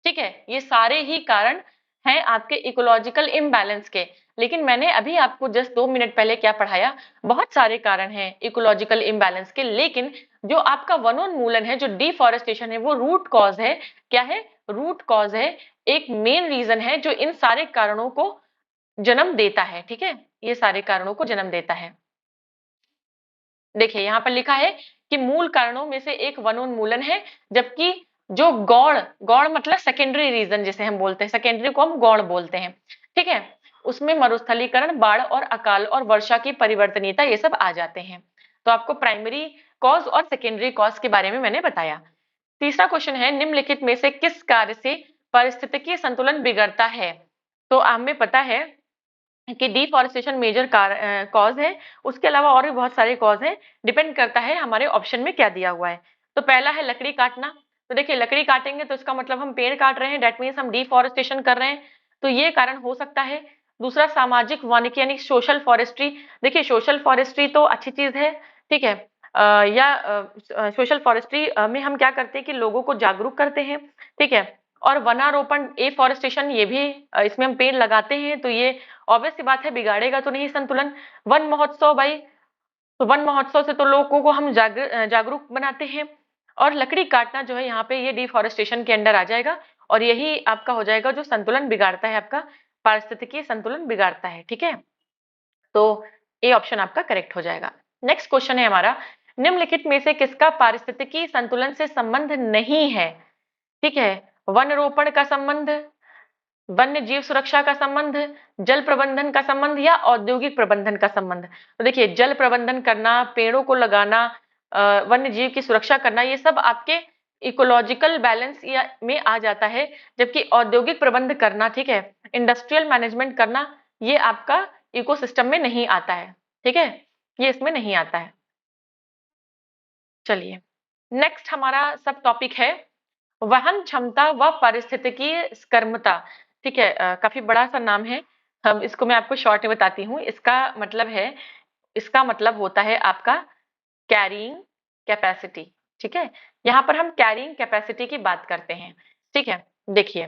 ठीक है, ये सारे ही कारण हैं आपके इकोलॉजिकल इम्बैलेंस के। लेकिन मैंने अभी आपको जस्ट 2 मिनट पहले क्या पढ़ाया, बहुत सारे कारण हैं इकोलॉजिकल इम्बैलेंस के, लेकिन जो आपका वनोन्मूलन है, जो डिफॉरेस्टेशन है, वो रूट कॉज है। क्या है, रूट कॉज है, एक मेन रीजन है जो इन सारे कारणों को जन्म देता है। ठीक है, ये सारे कारणों को जन्म देता है। देखिए यहाँ पर लिखा है कि मूल कारणों में से एक वनोन्मूलन है, जबकि जो गौड़, गौड़ मतलब सेकेंडरी रीजन जिसे हम बोलते हैं, सेकेंडरी को हम गौड़ बोलते हैं, ठीक है, उसमें मरुस्थलीकरण, बाढ़ और अकाल और वर्षा की परिवर्तनीयता ये सब आ जाते हैं। तो आपको प्राइमरी कॉज और सेकेंडरी कॉज के बारे में मैंने बताया। तीसरा क्वेश्चन है, निम्नलिखित में से किस कार्य से पारिस्थितिकीय संतुलन बिगड़ता है? तो हमें पता है कि डिफॉरेस्टेशन मेजर कॉज है, उसके अलावा और भी बहुत सारे कॉज हैं, डिपेंड करता है हमारे ऑप्शन में क्या दिया हुआ है। तो पहला है लकड़ी काटना। तो देखिए लकड़ी काटेंगे तो इसका मतलब हम पेड़ काट रहे हैं, डेट मीन्स हम डिफॉरेस्टेशन कर रहे हैं, तो ये कारण हो सकता है। दूसरा सामाजिक वानिकी यानी सोशल फॉरेस्ट्री। देखिए सोशल फॉरेस्ट्री तो अच्छी चीज है, ठीक है, सोशल फॉरेस्ट्री में हम क्या करते हैं कि लोगों को जागरूक करते हैं, ठीक है। और वनारोपण, एफॉरेस्टेशन, ये भी इसमें हम पेड़ लगाते हैं, तो ये ऑब्वियस सी बात है बिगाड़ेगा तो नहीं संतुलन। वन महोत्सव भाई, तो वन महोत्सव से तो लोगों को हम जागरूक बनाते हैं। और लकड़ी काटना जो है यहाँ पे ये डिफॉरेस्टेशन के अंडर आ जाएगा, और यही आपका हो जाएगा जो संतुलन बिगाड़ता है, आपका पारिस्थितिकीय संतुलन बिगाड़ता है, ठीक है। तो ए ऑप्शन आपका करेक्ट हो जाएगा। नेक्स्ट क्वेश्चन है हमारा, निम्नलिखित में से किसका पारिस्थितिकीय संतुलन से संबंध नहीं है? ठीक है, वन रोपण का संबंध, वन्य जीव सुरक्षा का संबंध, जल प्रबंधन का संबंध या औद्योगिक प्रबंधन का संबंध। तो देखिए जल प्रबंधन करना, पेड़ों को लगाना, वन्य जीव की सुरक्षा करना, ये सब आपके इकोलॉजिकल बैलेंस या में आ जाता है, जबकि औद्योगिक प्रबंध करना, ठीक है, इंडस्ट्रियल मैनेजमेंट करना, ये आपका इकोसिस्टम में नहीं आता है, ठीक है, ये इसमें नहीं आता है। चलिए नेक्स्ट हमारा सब टॉपिक है वहन क्षमता व पारिस्थितिकीय कर्मता। ठीक है, काफी बड़ा सा नाम है, हम इसको मैं आपको शॉर्ट में बताती हूँ। इसका मतलब है, इसका मतलब होता है आपका कैरिंग कैपेसिटी, ठीक है। यहाँ पर हम कैरिंग कैपेसिटी की बात करते हैं, ठीक है। देखिए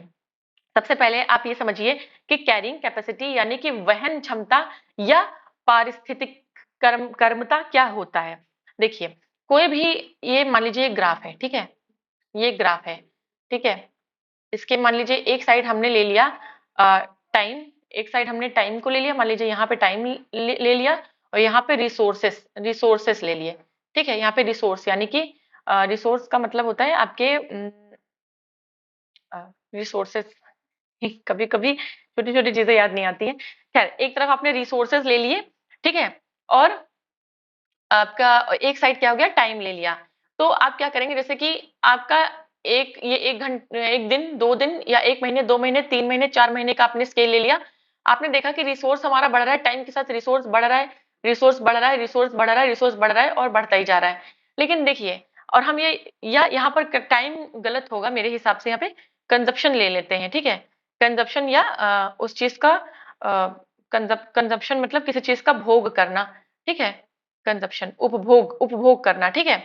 सबसे पहले आप ये समझिए कि कैरिंग कैपेसिटी यानी कि वहन क्षमता या पारिस्थितिक कर्मता क्या होता है। देखिए कोई भी, ये मान लीजिए एक ग्राफ है, ठीक है, ये ग्राफ है, ठीक है। इसके मान लीजिए एक साइड हमने ले लिया टाइम, एक साइड हमने टाइम को ले लिया, मान लीजिए यहाँ पे टाइम ले लिया, और यहाँ पे रिसोर्सेस रिसोर्सेस ले लिए, ठीक है। यहाँ पे रिसोर्स यानी कि रिसोर्स का मतलब होता है आपके रिसोर्सेस कभी कभी छोटी छोटी चीजें याद नहीं आती हैं। खैर एक तरफ आपने रिसोर्सेस ले लिए, ठीक है, और आपका एक साइड क्या हो गया, टाइम ले लिया। तो आप क्या करेंगे, जैसे कि आपका एक ये 1 घंटे, 1 दिन, 2 दिन या 1 महीने, 2 महीने, 3 महीने, 4 महीने का आपने स्केल ले लिया। आपने देखा कि रिसोर्स हमारा बढ़ रहा है, टाइम के साथ रिसोर्स बढ़ रहा है, रिसोर्स बढ़ रहा है, रिसोर्स बढ़ रहा है, रिसोर्स बढ़ रहा है और बढ़ता ही जा रहा है। लेकिन देखिए, और हम ये, या यहाँ पर टाइम गलत होगा मेरे हिसाब से, यहाँ पे कंजप्शन ले लेते हैं, ठीक है। कंजप्शन या उस चीज का कंजप्शन मतलब किसी चीज का भोग करना, ठीक है। कंजप्शन उपभोग, उपभोग करना, ठीक है।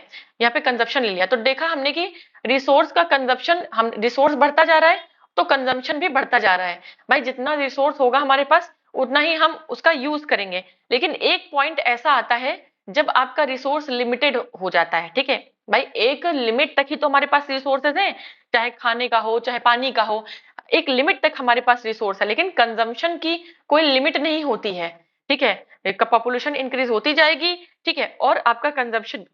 यहाँ पे कंजप्शन ले लिया, तो देखा हमने कि रिसोर्स का कंजप्शन, हम रिसोर्स बढ़ता जा रहा है तो कंजम्पशन भी बढ़ता जा रहा है। भाई जितना रिसोर्स होगा हमारे पास उतना ही हम उसका यूज करेंगे, लेकिन एक पॉइंट ऐसा आता है जब आपका रिसोर्स लिमिटेड हो जाता है, ठीक है। भाई एक लिमिट तक ही तो हमारे पास रिसोर्सेज हैं, चाहे खाने का हो चाहे पानी का हो, एक लिमिट तक हमारे पास रिसोर्स है, लेकिन कंजम्पशन की कोई लिमिट नहीं होती है, ठीक है। पॉपुलेशन इंक्रीज होती जाएगी, ठीक है, और आपका कंजम्पशन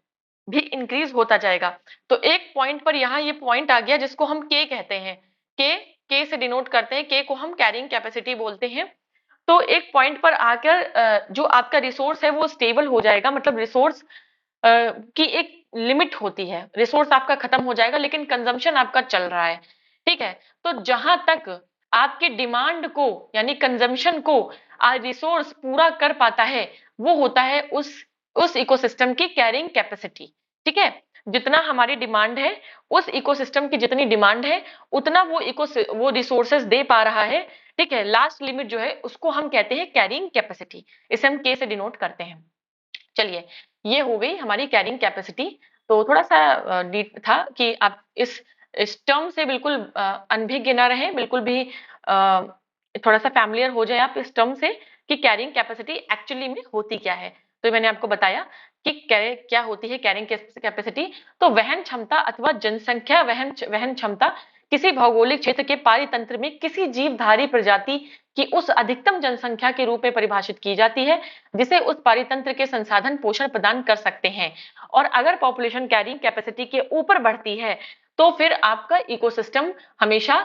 भी इंक्रीज होता जाएगा। तो एक पॉइंट पर यहाँ ये पॉइंट आ गया जिसको हम के कहते हैं, के से डिनोट करते हैं, के को हम कैरिंग कैपेसिटी बोलते हैं। तो एक पॉइंट पर आकर जो आपका रिसोर्स है वो स्टेबल हो जाएगा, मतलब रिसोर्स की एक लिमिट होती है, रिसोर्स आपका खत्म हो जाएगा लेकिन कंजम्पशन आपका चल रहा है, ठीक है। तो जहां तक आपके डिमांड को यानी कंजम्पशन को रिसोर्स पूरा कर पाता है, वो होता है उस इकोसिस्टम की कैरिंग कैपेसिटी, ठीक है। जितना हमारी डिमांड है, उस इकोसिस्टम की जितनी डिमांड है उतना वो रिसोर्सेज दे पा रहा है, ठीक है। लास्ट लिमिट जो है उसको हम कहते हैं कैरिंग कैपेसिटी, इसे हम के से डिनोट करते हैं। चलिए ये हो गई हमारी कैरिंग कैपेसिटी। तो थोड़ा सा डीप था कि आप इस टर्म से बिल्कुल अनभिज्ञ ना रहें, बिल्कुल भी थोड़ा सा फैमिलियर हो जाए आप इस टर्म से कि कैरिंग कैपेसिटी एक्चुअली में होती क्या है। तो मैंने आपको बताया कि क्या होती है कैरिंग कैपेसिटी। तो वहन क्षमता अथवा जनसंख्या वहन क्षमता किसी भौगोलिक क्षेत्र के पारितंत्र में किसी जीवधारी प्रजाति की उस अधिकतम जनसंख्या के रूप में परिभाषित की जाती है जिसे उस पारितंत्र के संसाधन पोषण प्रदान कर सकते हैं। और अगर पॉपुलेशन कैरिंग कैपेसिटी के ऊपर बढ़ती है तो फिर आपका इकोसिस्टम हमेशा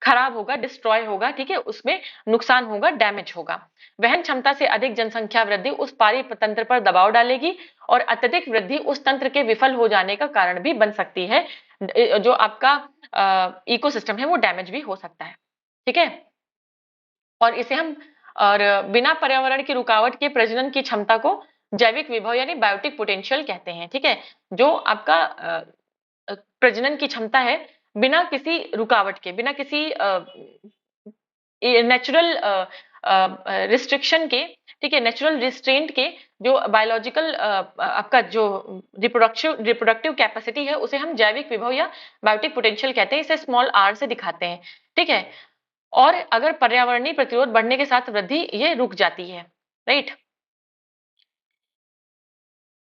खराब होगा, डिस्ट्रॉय होगा, ठीक है, उसमें नुकसान होगा, डैमेज होगा। वहन क्षमता से अधिक जनसंख्या वृद्धि उस पारितंत्र पर दबाव डालेगी और अत्यधिक वृद्धि उस तंत्र के विफल हो जाने का कारण भी बन सकती है। जो आपका इकोसिस्टम है वो डैमेज भी हो सकता है, ठीक है। और इसे हम और बिना पर्यावरण की रुकावट के प्रजनन की क्षमता को जैविक विभव यानी बायोटिक पोटेंशियल कहते हैं, ठीक है। जो आपका प्रजनन की क्षमता है बिना किसी रुकावट के, बिना किसी नेचुरल रिस्ट्रिक्शन के, ठीक है, नेचुरल रिस्ट्रेंट के, जो बायोलॉजिकल आपका जो रिप्रोडक्टिव कैपेसिटी है उसे हम जैविक विभव या बायोटिक पोटेंशियल कहते हैं। इसे स्मॉल आर से दिखाते हैं, ठीक है। और अगर पर्यावरणीय प्रतिरोध बढ़ने के साथ वृद्धि ये रुक जाती है, राइट।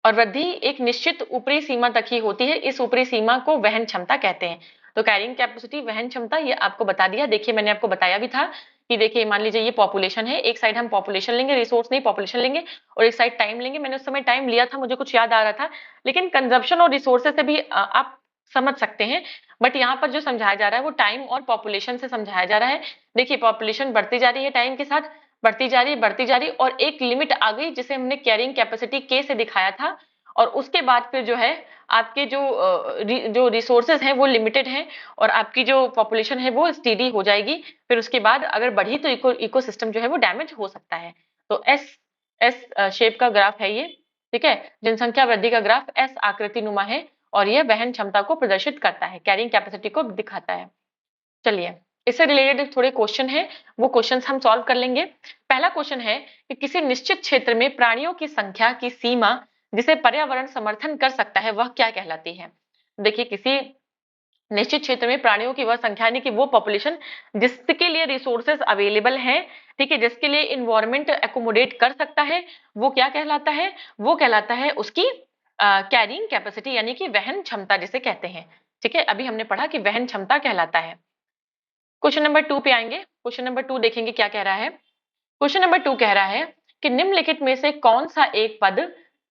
और वृद्धि एक निश्चित ऊपरी सीमा तक ही होती है, इस ऊपरी सीमा को वहन क्षमता कहते हैं। तो कैरिंग कैपेसिटी, वहन क्षमता, ये आपको बता दिया। देखिए मैंने आपको बताया भी था कि देखिए मान लीजिए ये पॉपुलेशन है, एक साइड हम पॉपुलेशन लेंगे, रिसोर्स नहीं पॉपुलेशन लेंगे, और एक साइड टाइम लेंगे। मैंने उस समय टाइम लिया था, मुझे कुछ याद आ रहा था, लेकिन कंजप्शन और रिसोर्सेज से भी आप समझ सकते हैं। बट यहाँ पर जो समझाया जा रहा है वो टाइम और पॉपुलेशन से समझाया जा रहा है। देखिए पॉपुलेशन बढ़ती जा रही है, टाइम के साथ बढ़ती जा रही है, बढ़ती जा रही है, और एक लिमिट आ गई जिसे हमने कैरिंग कैपेसिटी के से दिखाया था। और उसके बाद फिर जो है आपके जो रिसोर्सेज हैं वो लिमिटेड हैं, और आपकी जो पॉपुलेशन है वो स्टेडी हो जाएगी। फिर उसके बाद अगर बढ़ी तो इकोसिस्टम जो है वो डैमेज हो सकता है। तो एस एस शेप का ग्राफ है ये, ठीक है। जनसंख्या वृद्धि का ग्राफ एस आकृति नुमा है, और यह वहन क्षमता को प्रदर्शित करता है, कैरिंग कैपेसिटी को दिखाता है। चलिए इससे रिलेटेड थोड़े क्वेश्चन है, वो क्वेश्चन हम सॉल्व कर लेंगे। पहला क्वेश्चन है कि किसी निश्चित क्षेत्र में प्राणियों की संख्या की सीमा जिसे पर्यावरण समर्थन कर सकता है वह क्या कहलाती है। देखिए किसी निश्चित क्षेत्र में प्राणियों की वह संख्या यानी कि वो पॉपुलेशन जिसके लिए रिसोर्सेस अवेलेबल हैं, ठीक है, जिसके लिए इन्वायरमेंट एकोमोडेट कर सकता है, वो क्या कहलाता है, वो कहलाता है उसकी कैरिंग कैपेसिटी यानी कि वहन क्षमता जिसे कहते हैं, ठीक है। अभी हमने पढ़ा कि वहन क्षमता कहलाता है। क्वेश्चन नंबर 2 पे आएंगे। क्वेश्चन नंबर 2 देखेंगे क्या कह रहा है। क्वेश्चन नंबर 2 कह रहा है कि निम्नलिखित में से कौन सा एक पद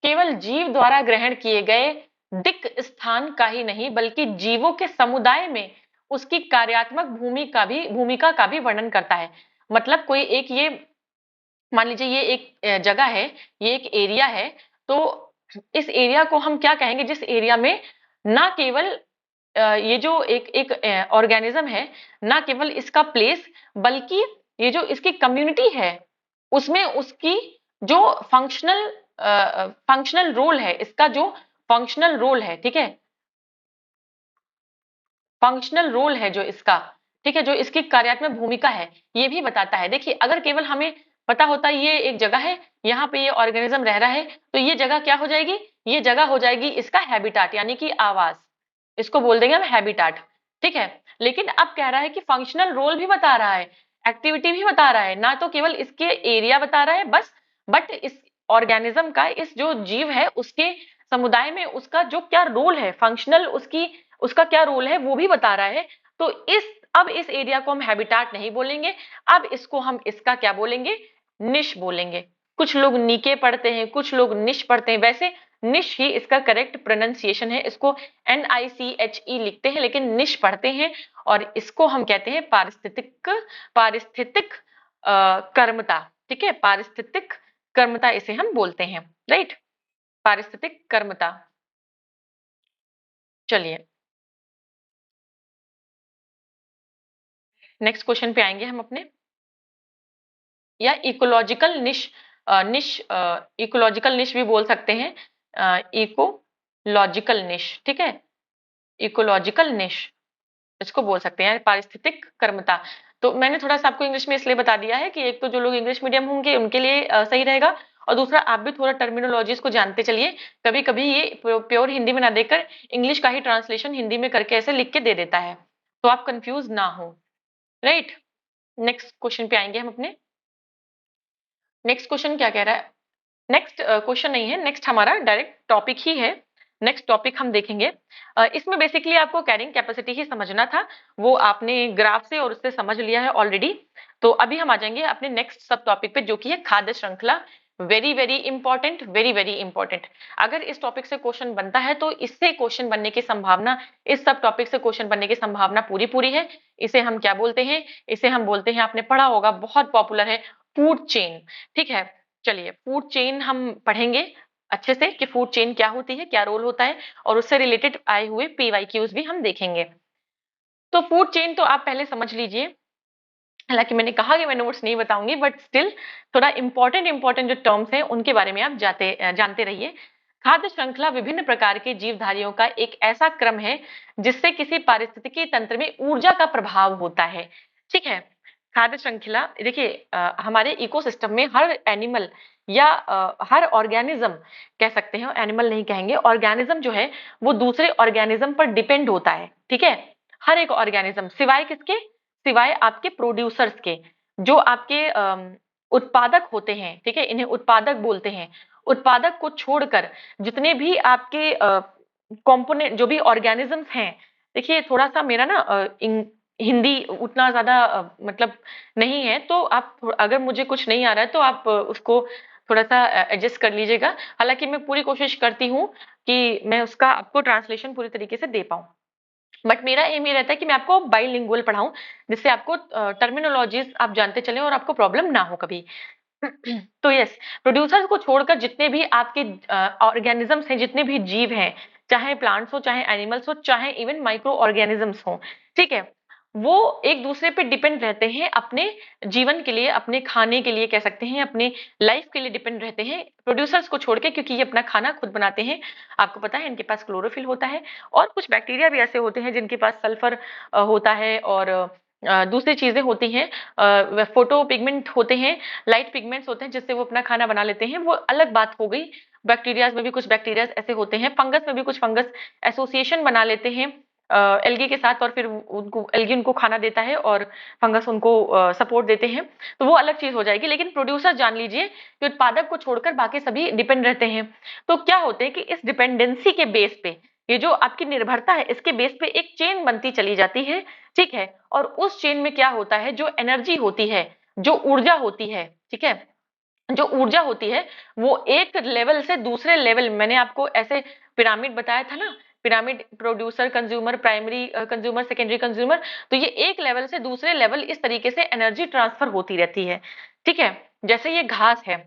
केवल जीव द्वारा ग्रहण किए गए दिक् स्थान का ही नहीं बल्कि जीवों के समुदाय में उसकी कार्यात्मक भूमिका का भी वर्णन करता है। मतलब कोई एक ये मान लीजिए ये एक जगह है, ये एक एरिया है, तो इस एरिया को हम क्या कहेंगे जिस एरिया में ना केवल ये जो एक एक ऑर्गेनिज्म है, ना केवल इसका प्लेस बल्कि ये जो इसकी कम्युनिटी है उसमें उसकी जो फंक्शनल फंक्शनल रोल है, इसका जो फंक्शनल रोल है, ठीक है, फंक्शनल रोल है जो इसका, ठीक है, जो इसकी कार्यात्मक भूमिका है ये भी बताता है। देखिए अगर केवल हमें पता होता ये एक जगह है, यहाँ पे ये ऑर्गेनिज्म रह रहा है, तो ये जगह क्या हो जाएगी, ये जगह हो जाएगी इसका हैबिटाट यानी कि आवास, इसको बोल देंगे हम हैबिटाट, ठीक है। लेकिन अब कह रहा है कि फंक्शनल रोल भी बता रहा है, एक्टिविटी भी बता रहा है, ना तो केवल इसके एरिया बता रहा है बस, बट इस ऑर्गेनिज्म का, इस जो जीव है उसके समुदाय में उसका जो क्या रोल है, फंक्शनल उसकी उसका क्या रोल है वो भी बता रहा है। तो अब इस एरिया को हम हैबिटाट नहीं बोलेंगे, अब इसको हम इसका क्या बोलेंगे, निश बोलेंगे। कुछ लोग नीके पढ़ते हैं, कुछ लोग निश पढ़ते हैं, वैसे निश ही इसका करेक्ट प्रोनाउंसिएशन है। इसको NICHE लिखते हैं लेकिन निश पढ़ते हैं, और इसको हम कहते हैं पारिस्थितिक कर्मता, ठीक है, पारिस्थितिक कर्मता इसे हम बोलते हैं, राइट, पारिस्थितिक कर्मता। चलिए नेक्स्ट क्वेश्चन पे आएंगे हम अपने, या इकोलॉजिकल निश, इकोलॉजिकल निश भी बोल सकते हैं, इकोलॉजिकल निश, ठीक है, इकोलॉजिकल निश इसको बोल सकते हैं, पारिस्थितिक कर्मता। तो मैंने थोड़ा सा आपको इंग्लिश में इसलिए बता दिया है कि एक तो जो लोग इंग्लिश मीडियम होंगे उनके लिए सही रहेगा, और दूसरा आप भी थोड़ा टर्मिनोलॉजीज को जानते चलिए। कभी कभी ये प्योर हिंदी में ना देकर इंग्लिश का ही ट्रांसलेशन हिंदी में करके ऐसे लिख के दे देता है, तो आप कंफ्यूज ना हो, राइट। नेक्स्ट क्वेश्चन पे आएंगे हम अपने। नेक्स्ट क्वेश्चन क्या कह रहा है, नेक्स्ट क्वेश्चन नहीं है, नेक्स्ट हमारा डायरेक्ट टॉपिक ही है। नेक्स्ट टॉपिक हम देखेंगे। इसमें बेसिकली आपको कैरिंग कैपेसिटी ही समझना था, वो आपने ग्राफ से और उससे समझ लिया है ऑलरेडी। तो अभी हम आ जाएंगे अपने नेक्स्ट सब टॉपिक पे जो कि है खाद्य श्रृंखला very very important, very very important. अगर इस टॉपिक से क्वेश्चन बनता है तो इससे क्वेश्चन बनने की संभावना, इस सब टॉपिक से क्वेश्चन बनने की संभावना पूरी पूरी है। इसे हम क्या बोलते हैं? इसे हम बोलते हैं, आपने पढ़ा होगा, बहुत पॉपुलर है, फूड चेन। ठीक है, चलिए फूड चेन हम पढ़ेंगे अच्छे से कि फूड चेन क्या होती है, क्या रोल होता है, और उससे रिलेटेड आए हुए पीवाईक्यूज भी हम देखेंगे। तो फूड चेन तो आप पहले समझ लीजिए, हालांकि मैंने कहा कि मैं नोट्स नहीं बताऊंगी, बट स्टिल थोड़ा इंपॉर्टेंट इंपॉर्टेंट जो टर्म्स हैं उनके बारे में आप जानते रहिए। खाद्य श्रृंखला विभिन्न प्रकार के जीवधारियों का एक ऐसा क्रम है जिससे किसी पारिस्थितिकी तंत्र में ऊर्जा का प्रभाव होता है। ठीक है, खाद्य श्रृंखला, देखिए हमारे इकोसिस्टम में हर एनिमल या हर ऑर्गेनिज्म, कह सकते हैं, एनिमल नहीं कहेंगे, ऑर्गेनिज्म जो है वो दूसरे ऑर्गेनिज्म पर डिपेंड होता है। ठीक है, हर एक ऑर्गेनिज्म, सिवाय किसके? सिवाय आपके प्रोड्यूसर्स के, जो आपके उत्पादक होते हैं। ठीक है, इन्हें उत्पादक बोलते हैं। उत्पादक को छोड़कर जितने भी आपके कंपोनेंट, जो भी ऑर्गेनिजम्स हैं, देखिए थोड़ा सा मेरा ना हिंदी उतना ज्यादा मतलब नहीं है, तो आप अगर मुझे कुछ नहीं आ रहा है तो आप उसको थोड़ा सा एडजस्ट कर लीजिएगा। हालांकि मैं पूरी कोशिश करती हूँ कि मैं उसका आपको ट्रांसलेशन पूरी तरीके से दे पाऊं, बट मेरा एम ये रहता है कि मैं आपको बाइलिंगुअल पढ़ाऊं, जिससे आपको टर्मिनोलॉजीज आप जानते चले और आपको प्रॉब्लम ना हो कभी। तो यस, प्रोड्यूसर्स को छोड़कर जितने भी आपके ऑर्गेनिजम्स हैं, जितने भी जीव हैं, चाहे प्लांट्स हो, चाहे एनिमल्स हो, चाहे इवन माइक्रो ऑर्गेनिजम्स हो, ठीक है, वो एक दूसरे पे डिपेंड रहते हैं अपने जीवन के लिए, अपने खाने के लिए, कह सकते हैं अपने लाइफ के लिए डिपेंड रहते हैं प्रोड्यूसर्स को छोड़ के, क्योंकि ये अपना खाना खुद बनाते हैं। आपको पता है इनके पास क्लोरोफिल होता है, और कुछ बैक्टीरिया भी ऐसे होते हैं जिनके पास सल्फर होता है, और दूसरी चीजें होती हैं, फोटो पिगमेंट होते हैं, लाइट पिगमेंट्स होते हैं, जिससे वो अपना खाना बना लेते हैं, वो अलग बात हो गई। बैक्टीरियाज में भी कुछ बैक्टीरियाज ऐसे होते हैं, फंगस में भी कुछ फंगस एसोसिएशन बना लेते हैं एल्गी के साथ, और फिर उनको एल्गी उनको खाना देता है और फंगस उनको सपोर्ट देते हैं, तो वो अलग चीज हो जाएगी। लेकिन प्रोड्यूसर जान लीजिए कि उत्पादक को छोड़कर बाकी सभी डिपेंड रहते हैं। तो क्या होते हैं कि इस डिपेंडेंसी के बेस पे, ये जो आपकी निर्भरता है, इसके बेस पे एक चेन बनती चली जाती है। ठीक है, और उस चेन में क्या होता है, जो एनर्जी होती है, जो ऊर्जा होती है, ठीक है, जो ऊर्जा होती है, वो एक लेवल से दूसरे लेवल, मैंने आपको ऐसे पिरामिड बताया था ना, pyramid, producer, consumer, primary consumer, secondary consumer, तो ये एक लेवल से दूसरे लेवल इस तरीके से एनर्जी ट्रांसफर होती रहती है। ठीक है, जैसे ये घास है,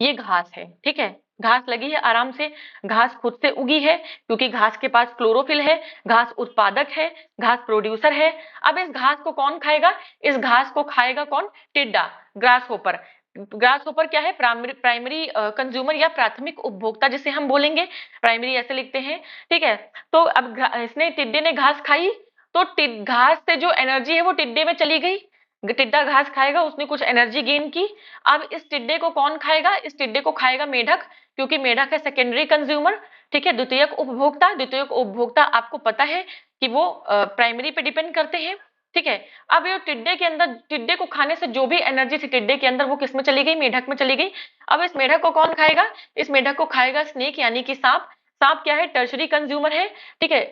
ये घास है, ठीक है, घास लगी है आराम से, घास खुद से उगी है, क्योंकि घास के पास क्लोरोफिल है, घास उत्पादक है, घास प्रोड्यूसर है। अब इस घास को कौन खाएगा? इस घास को खाएगा कौन? टिड्डा, ग्रास होपर। ग्रास होपर क्या है? प्राइमरी प्राइमरी कंज्यूमर या प्राथमिक उपभोक्ता जिसे हम बोलेंगे, प्राइमरी ऐसे लिखते हैं। ठीक है, तो अब इसने, टिड्डे ने घास खाई, तो घास से जो एनर्जी है वो टिड्डे में चली गई, टिड्डा घास खाएगा, उसने कुछ एनर्जी गेन की। अब इस टिड्डे को कौन खाएगा? इस टिड्डे को खाएगा मेढक, क्योंकि मेढक है सेकेंडरी कंज्यूमर। ठीक है, द्वितीयक उपभोक्ता, द्वितीयक उपभोक्ता आपको पता है कि वो प्राइमरी पे डिपेंड करते हैं। ठीक है, अब ये टिड्डे के अंदर, टिड्डे को खाने से जो भी एनर्जी थी टिड्डे के अंदर, वो किस में चली गई? मेढक में चली गई। अब इस मेढक को कौन खाएगा? इस मेढक को खाएगा स्नेक, यानी कि सांप। सांप क्या है? टर्शरी कंज्यूमर है। ठीक है,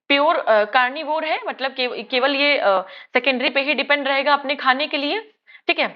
प्योर कार्निवोर है, मतलब केवल ये सेकेंडरी पे ही डिपेंड रहेगा अपने खाने के लिए। ठीक है,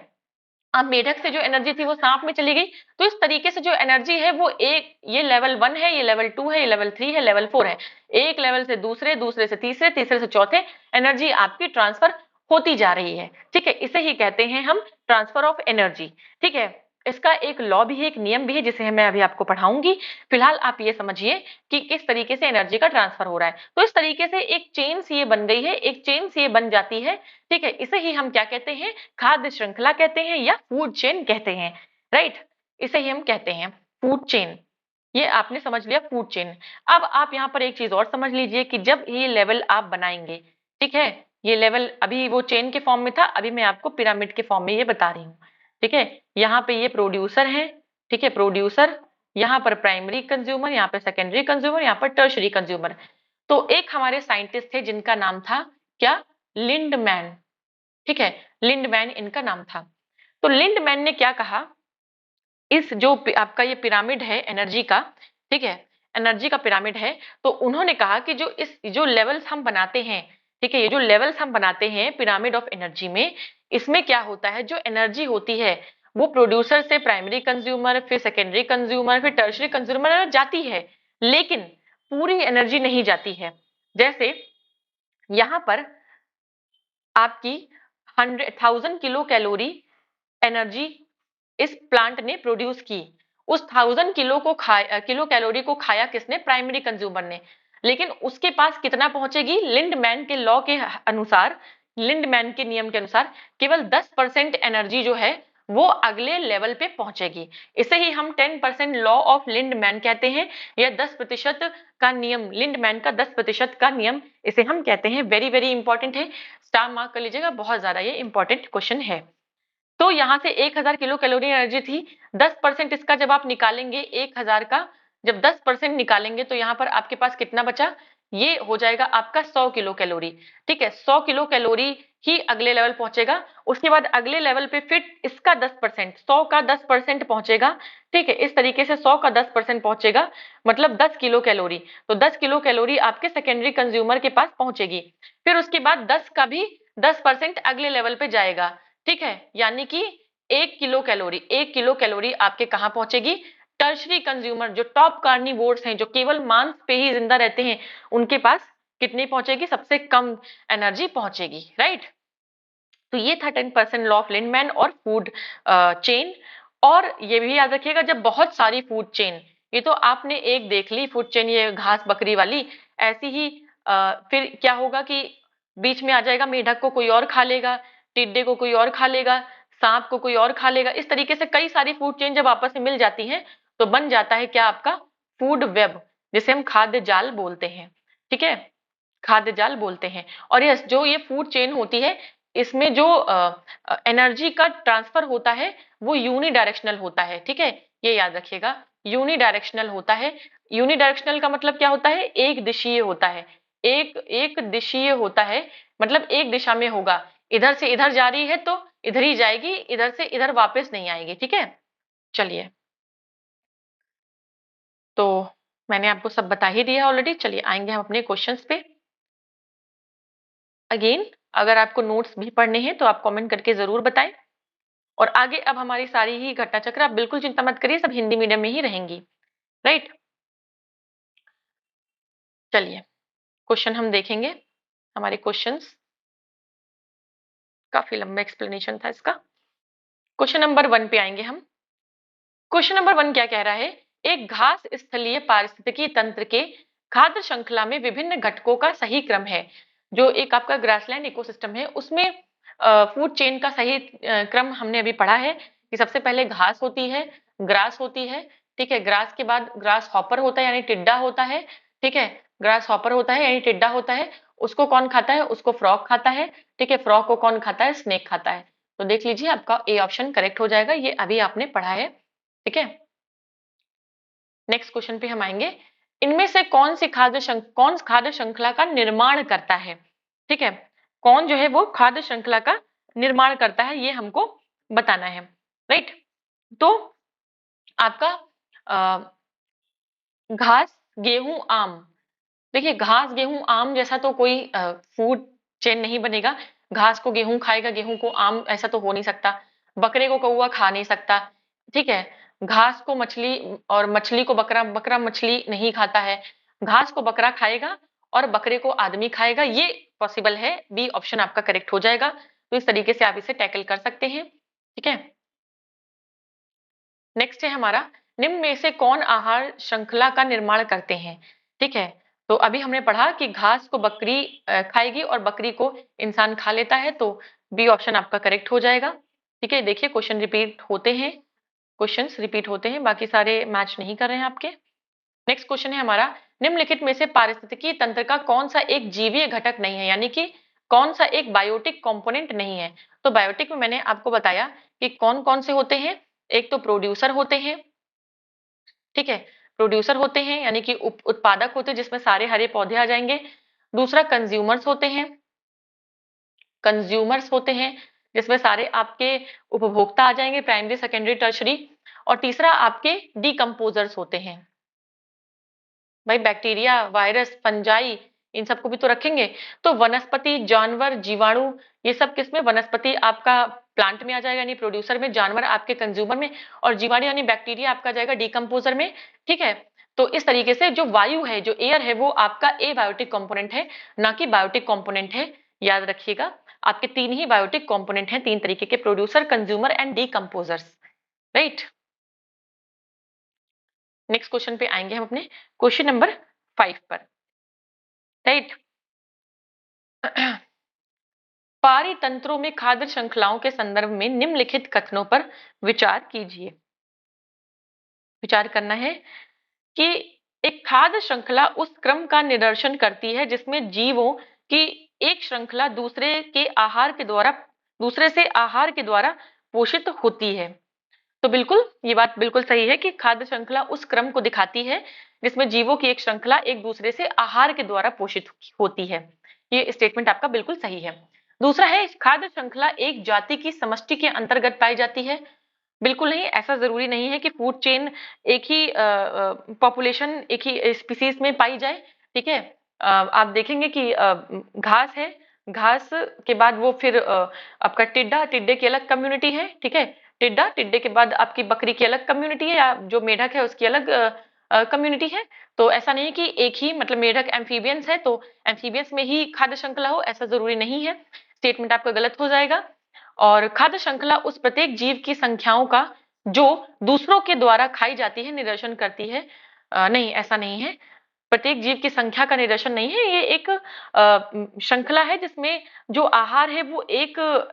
अब मेढक से जो एनर्जी थी वो सांप में चली गई। तो इस तरीके से जो एनर्जी है वो एक, ये लेवल 1 है, ये लेवल 2 है, ये लेवल 3 है, लेवल 4 है। एक लेवल से दूसरे, दूसरे से तीसरे, तीसरे से चौथे एनर्जी आपकी ट्रांसफर होती जा रही है। ठीक है, इसे ही कहते हैं हम ट्रांसफर ऑफ एनर्जी। ठीक है, इसका एक लॉ भी है, एक नियम भी है, जिसे मैं अभी आपको पढ़ाऊंगी। फिलहाल आप ये समझिए कि किस तरीके से एनर्जी का ट्रांसफर हो रहा है। तो इस तरीके से एक चेन सी ये बन गई है, एक चेन सी ये बन जाती है। ठीक है, इसे ही हम क्या कहते हैं? खाद्य श्रृंखला कहते हैं, या फूड चेन कहते हैं। राइट, इसे ही हम कहते हैं फूड चेन। ये आपने समझ लिया फूड चेन। अब आप यहाँ पर एक चीज और समझ लीजिए कि जब ये लेवल आप बनाएंगे, ठीक है, ये लेवल अभी वो चेन के फॉर्म में था, अभी मैं आपको पिरामिड के फॉर्म में ये बता रही हूँ। ठीक है, यहाँ पे ये प्रोड्यूसर है, ठीक है, प्रोड्यूसर, यहाँ पर प्राइमरी कंज्यूमर, यहाँ पे सेकेंडरी कंज्यूमर, यहाँ पर टर्शरी कंज्यूमर। तो एक हमारे साइंटिस्ट थे जिनका नाम था क्या? लिंडमैन। ठीक है, लिंडमैन इनका नाम था। तो लिंडमैन ने क्या कहा, इस जो आपका ये पिरामिड है एनर्जी का, ठीक है, एनर्जी का पिरामिड है, तो उन्होंने कहा कि जो इस, जो लेवल्स हम बनाते हैं, ठीक है, ये जो लेवल्स हम बनाते हैं पिरामिड ऑफ एनर्जी में, इसमें क्या होता है, जो एनर्जी होती है वो प्रोड्यूसर से प्राइमरी कंज्यूमर, फिर सेकेंडरी कंज्यूमर, फिर टर्शरी कंज्यूमर जाती है, लेकिन पूरी एनर्जी नहीं जाती है। जैसे यहां पर आपकी 1000 किलो कैलोरी एनर्जी इस प्लांट ने प्रोड्यूस की। उस 1000 किलो कैलोरी को खाया किसने? प्राइमरी कंज्यूमर ने। लेकिन उसके पास कितना पहुंचेगी? लिंडमैन के लॉ के अनुसार, लिंडमैन के नियम के अनुसार केवल 10% एनर्जी जो है वो अगले लेवल पे पहुंचेगी। इसे ही हम 10% लॉ ऑफ लिंडमैन कहते हैं, या 10% का नियम, लिंडमैन का 10% का नियम इसे हम कहते हैं। वेरी वेरी इंपॉर्टेंट है, स्टार मार्क कर लीजिएगा, बहुत ज्यादा ये इंपॉर्टेंट क्वेश्चन है। तो यहां से 1000 किलो कैलोरी एनर्जी थी, 10% इसका जब आप निकालेंगे 1000 का, जब 10% निकालेंगे तो यहाँ पर आपके पास कितना बचा? ये हो जाएगा आपका 100 किलो कैलोरी। ठीक है, 100 किलो कैलोरी ही अगले लेवल पहुंचेगा। उसके बाद अगले लेवल पे फिर इसका 10%, 100 का 10% पहुंचेगा। ठीक है, इस तरीके से 100 का 10% पहुंचेगा, मतलब 10 किलो कैलोरी। तो 10 किलो कैलोरी आपके सेकेंडरी कंज्यूमर के पास पहुंचेगी। फिर उसके बाद 10 का भी 10% अगले लेवल पे जाएगा। ठीक है, यानी कि 1 किलो कैलोरी आपके कहां पहुंचेगी? टर्शरी कंज्यूमर, जो टॉप कार्निवोर्स हैं, जो केवल मांस पे ही जिंदा रहते हैं, उनके पास कितनी पहुंचेगी? सबसे कम एनर्जी पहुंचेगी। राइट, तो ये था 10% लॉ ऑफ लिंडमैन और फूड चेन। और ये भी याद रखिएगा, जब बहुत सारी फूड चेन, ये तो आपने एक देख ली फूड चेन, ये घास बकरी वाली, ऐसी ही फिर क्या होगा कि बीच में आ जाएगा, मेढक को कोई और खा लेगा, टिड्डे को कोई और खा लेगा, सांप को कोई और खा लेगा। इस तरीके से कई सारी फूड चेन जब आपस में मिल जाती हैं तो बन जाता है क्या? आपका फूड वेब, जिसे हम खाद्य जाल बोलते हैं। ठीक है, खाद्य जाल बोलते हैं। और यस, जो ये फूड चेन होती है, इसमें जो एनर्जी का ट्रांसफर होता है वो यूनिडायरेक्शनल होता है। ठीक है, ये याद रखिएगा, यूनिडायरेक्शनल होता है। यूनिडायरेक्शनल का मतलब क्या होता है? एक दिशीय होता है। एक दिशीय होता है, मतलब एक दिशा में होगा। इधर से इधर जा रही है तो इधर ही जाएगी, इधर से इधर वापस नहीं आएगी। ठीक है, चलिए, तो मैंने आपको सब बता ही दिया ऑलरेडी। चलिए आएंगे हम अपने क्वेश्चंस पे। अगेन, अगर आपको नोट्स भी पढ़ने हैं तो आप कमेंट करके जरूर बताएं। और आगे अब हमारी सारी ही घटना चक्र, आप बिल्कुल चिंता मत करिए, सब हिंदी मीडियम में ही रहेंगी। राइट, चलिए क्वेश्चन हम देखेंगे। हमारे क्वेश्चंस, काफी लंबा एक्सप्लेनेशन था इसका। क्वेश्चन नंबर 1 पे आएंगे हम। क्वेश्चन नंबर 1 क्या कह रहा है? एक घास स्थलीय पारिस्थितिकी तंत्र के खाद्य श्रृंखला में विभिन्न घटकों का सही क्रम है। जो एक आपका ग्रासलैंड इकोसिस्टम है, उसमें फूड चेन का सही क्रम हमने अभी पढ़ा है कि सबसे पहले घास होती है, ग्रास होती है। ठीक है, ग्रास के बाद ग्रास हॉपर होता है यानी टिड्डा होता है। ठीक है, ग्रास हॉपर होता है यानी टिड्डा होता है। उसको कौन खाता है? उसको फ्रॉग खाता है। ठीक है, फ्रॉग को कौन खाता है? स्नेक खाता है। तो देख लीजिए, आपका ए ऑप्शन करेक्ट हो जाएगा, ये अभी आपने पढ़ा है। ठीक है, नेक्स्ट क्वेश्चन पे हम आएंगे। इनमें से कौन खाद्य श्रृंखला का निर्माण करता है? ठीक है, कौन जो है वो खाद्य श्रृंखला का निर्माण करता है, ये हमको बताना है। राइट, तो आपका घास, गेहूं, आम। देखिए, घास गेहूं आम जैसा तो कोई फूड चेन नहीं बनेगा। घास को गेहूं खाएगा, गेहूं को आम, ऐसा तो हो नहीं सकता। बकरे को कौवा खा नहीं सकता। ठीक है, घास को मछली, और मछली को बकरा, बकरा मछली नहीं खाता है। घास को बकरा खाएगा और बकरे को आदमी खाएगा, ये पॉसिबल है। बी ऑप्शन आपका करेक्ट हो जाएगा। तो इस तरीके से आप इसे टैकल कर सकते हैं। ठीक है, नेक्स्ट है हमारा, निम्न में से कौन आहार श्रृंखला का निर्माण करते हैं? ठीक है, तो अभी हमने पढ़ा कि घास को बकरी खाएगी और बकरी को इंसान खा लेता है, तो बी ऑप्शन आपका करेक्ट हो जाएगा। ठीक है, देखिए क्वेश्चन रिपीट होते हैं, क्वेश्चंस रिपीट होते हैं, बाकी सारे मैच नहीं कर रहे हैं आपके। नेक्स्ट क्वेश्चन है हमारा, निम्नलिखित में से पारिस्थितिकी तंत्र का कौन सा एक जीवीय घटक नहीं है, यानी कि कौन सा एक बायोटिक कंपोनेंट नहीं है? तो बायोटिक में मैंने आपको बताया कि कौन कौन से होते हैं। एक तो प्रोड्यूसर होते हैं। ठीक है, प्रोड्यूसर होते हैं यानी कि उत्पादक होते हैं, जिसमें सारे हरे पौधे आ जाएंगे। दूसरा कंज्यूमर्स होते हैं, कंज्यूमर्स होते हैं जिसमें सारे आपके उपभोक्ता आ जाएंगे, प्राइमरी सेकेंडरी टर्शरी। और तीसरा आपके डिकम्पोजर्स होते हैं। भाई बैक्टीरिया, वायरस, फंजाई, इन सबको भी तो रखेंगे। तो वनस्पति, जानवर, जीवाणु, ये सब किसमें? वनस्पति आपका प्लांट में आ जाएगा यानी प्रोड्यूसर में, जानवर आपके कंज्यूमर में, और जीवाणु यानी बैक्टीरिया आपका जाएगा डिकम्पोजर में। ठीक है, तो इस तरीके से जो वायु है, जो एयर है, वो आपका एबायोटिक कंपोनेंट है, ना कि बायोटिक कंपोनेंट है। याद रखिएगा, आपके तीन ही बायोटिक कंपोनेंट हैं, तीन तरीके के, producer, consumer and decomposers. Right, next question पे आएंगे हम अपने क्वेश्चन नंबर 5 पर। राइट, पारितंत्रों में खाद्य श्रृंखलाओं के संदर्भ में निम्नलिखित कथनों पर विचार कीजिए। विचार करना है कि एक खाद्य श्रृंखला उस क्रम का निदर्शन करती है जिसमें जीवों की एक श्रृंखला दूसरे से आहार के द्वारा पोषित होती है। तो बिल्कुल ये बात बिल्कुल सही है कि खाद्य श्रृंखला उस क्रम को दिखाती है जिसमें जीवों की एक श्रृंखला एक दूसरे से आहार के द्वारा पोषित होती है। ये स्टेटमेंट आपका बिल्कुल सही है। दूसरा है, खाद्य श्रृंखला एक जाति की समष्टि के अंतर्गत पाई जाती है। बिल्कुल नहीं, ऐसा जरूरी नहीं है कि फूड चेन एक ही पॉपुलेशन, एक ही स्पीसीज में पाई जाए। ठीक है, आप देखेंगे कि घास है, घास के बाद वो फिर आपका टिड्डा, टिड्डे की अलग कम्युनिटी है। ठीक है, टिड्डा, टिड्डे के बाद आपकी बकरी की अलग कम्युनिटी है, या जो मेढक है उसकी अलग कम्युनिटी है। तो ऐसा नहीं कि एक ही, मतलब मेढक एम्फीबियंस है तो एम्फीबियंस में ही खाद्य श्रृंखला हो, ऐसा जरूरी नहीं है। स्टेटमेंट आपका गलत हो जाएगा। और खाद्य श्रृंखला उस प्रत्येक जीव की संख्याओं का जो दूसरों के द्वारा खाई जाती है निदर्शन करती है। नहीं, ऐसा नहीं है, प्रत्येक जीव की संख्या का निदर्शन नहीं है। ये एक श्रृंखला है जिसमें जो आहार है वो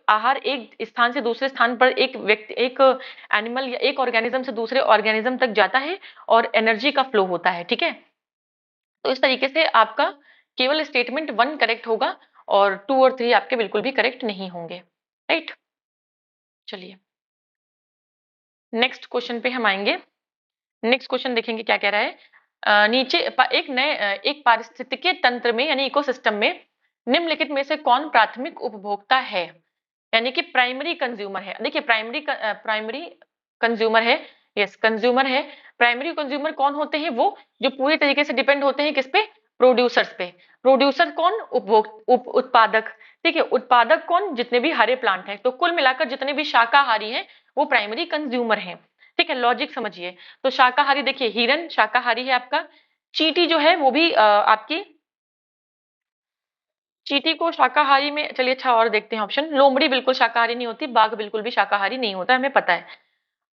आहार एक स्थान से दूसरे स्थान पर एक एनिमल या एक ऑर्गेनिज्म से दूसरे ऑर्गेनिज्म तक जाता है और एनर्जी का फ्लो होता है। ठीक है, तो इस तरीके से आपका केवल स्टेटमेंट 1 करेक्ट होगा और 2 और 3 आपके बिल्कुल भी करेक्ट नहीं होंगे। राइट, चलिए नेक्स्ट क्वेश्चन पे हम आएंगे। नेक्स्ट क्वेश्चन देखेंगे क्या कह रहा है। एक पारिस्थितिकीय तंत्र में यानी इकोसिस्टम में निम्नलिखित में से कौन प्राथमिक उपभोक्ता है, यानी कि प्राइमरी कंज्यूमर है। देखिए, प्राइमरी कंज्यूमर है, यस कंज्यूमर है। प्राइमरी कंज्यूमर कौन होते हैं? वो जो पूरी तरीके से डिपेंड होते हैं किस पे? प्रोड्यूसर्स पे। प्रोड्यूसर कौन? उत्पादक। ठीक है, उत्पादक कौन? जितने भी हरे प्लांट हैं। तो कुल मिलाकर जितने भी शाकाहारी हैं वो प्राइमरी कंज्यूमर हैं। ठीक है, लॉजिक समझिए। तो शाकाहारी, देखिए हिरन शाकाहारी है आपका, चींटी जो है वो भी आपकी, चींटी को शाकाहारी में, चलिए अच्छा और देखते हैं ऑप्शन। लोमड़ी बिल्कुल शाकाहारी नहीं होती, बाघ बिल्कुल भी शाकाहारी नहीं होता, हमें पता है।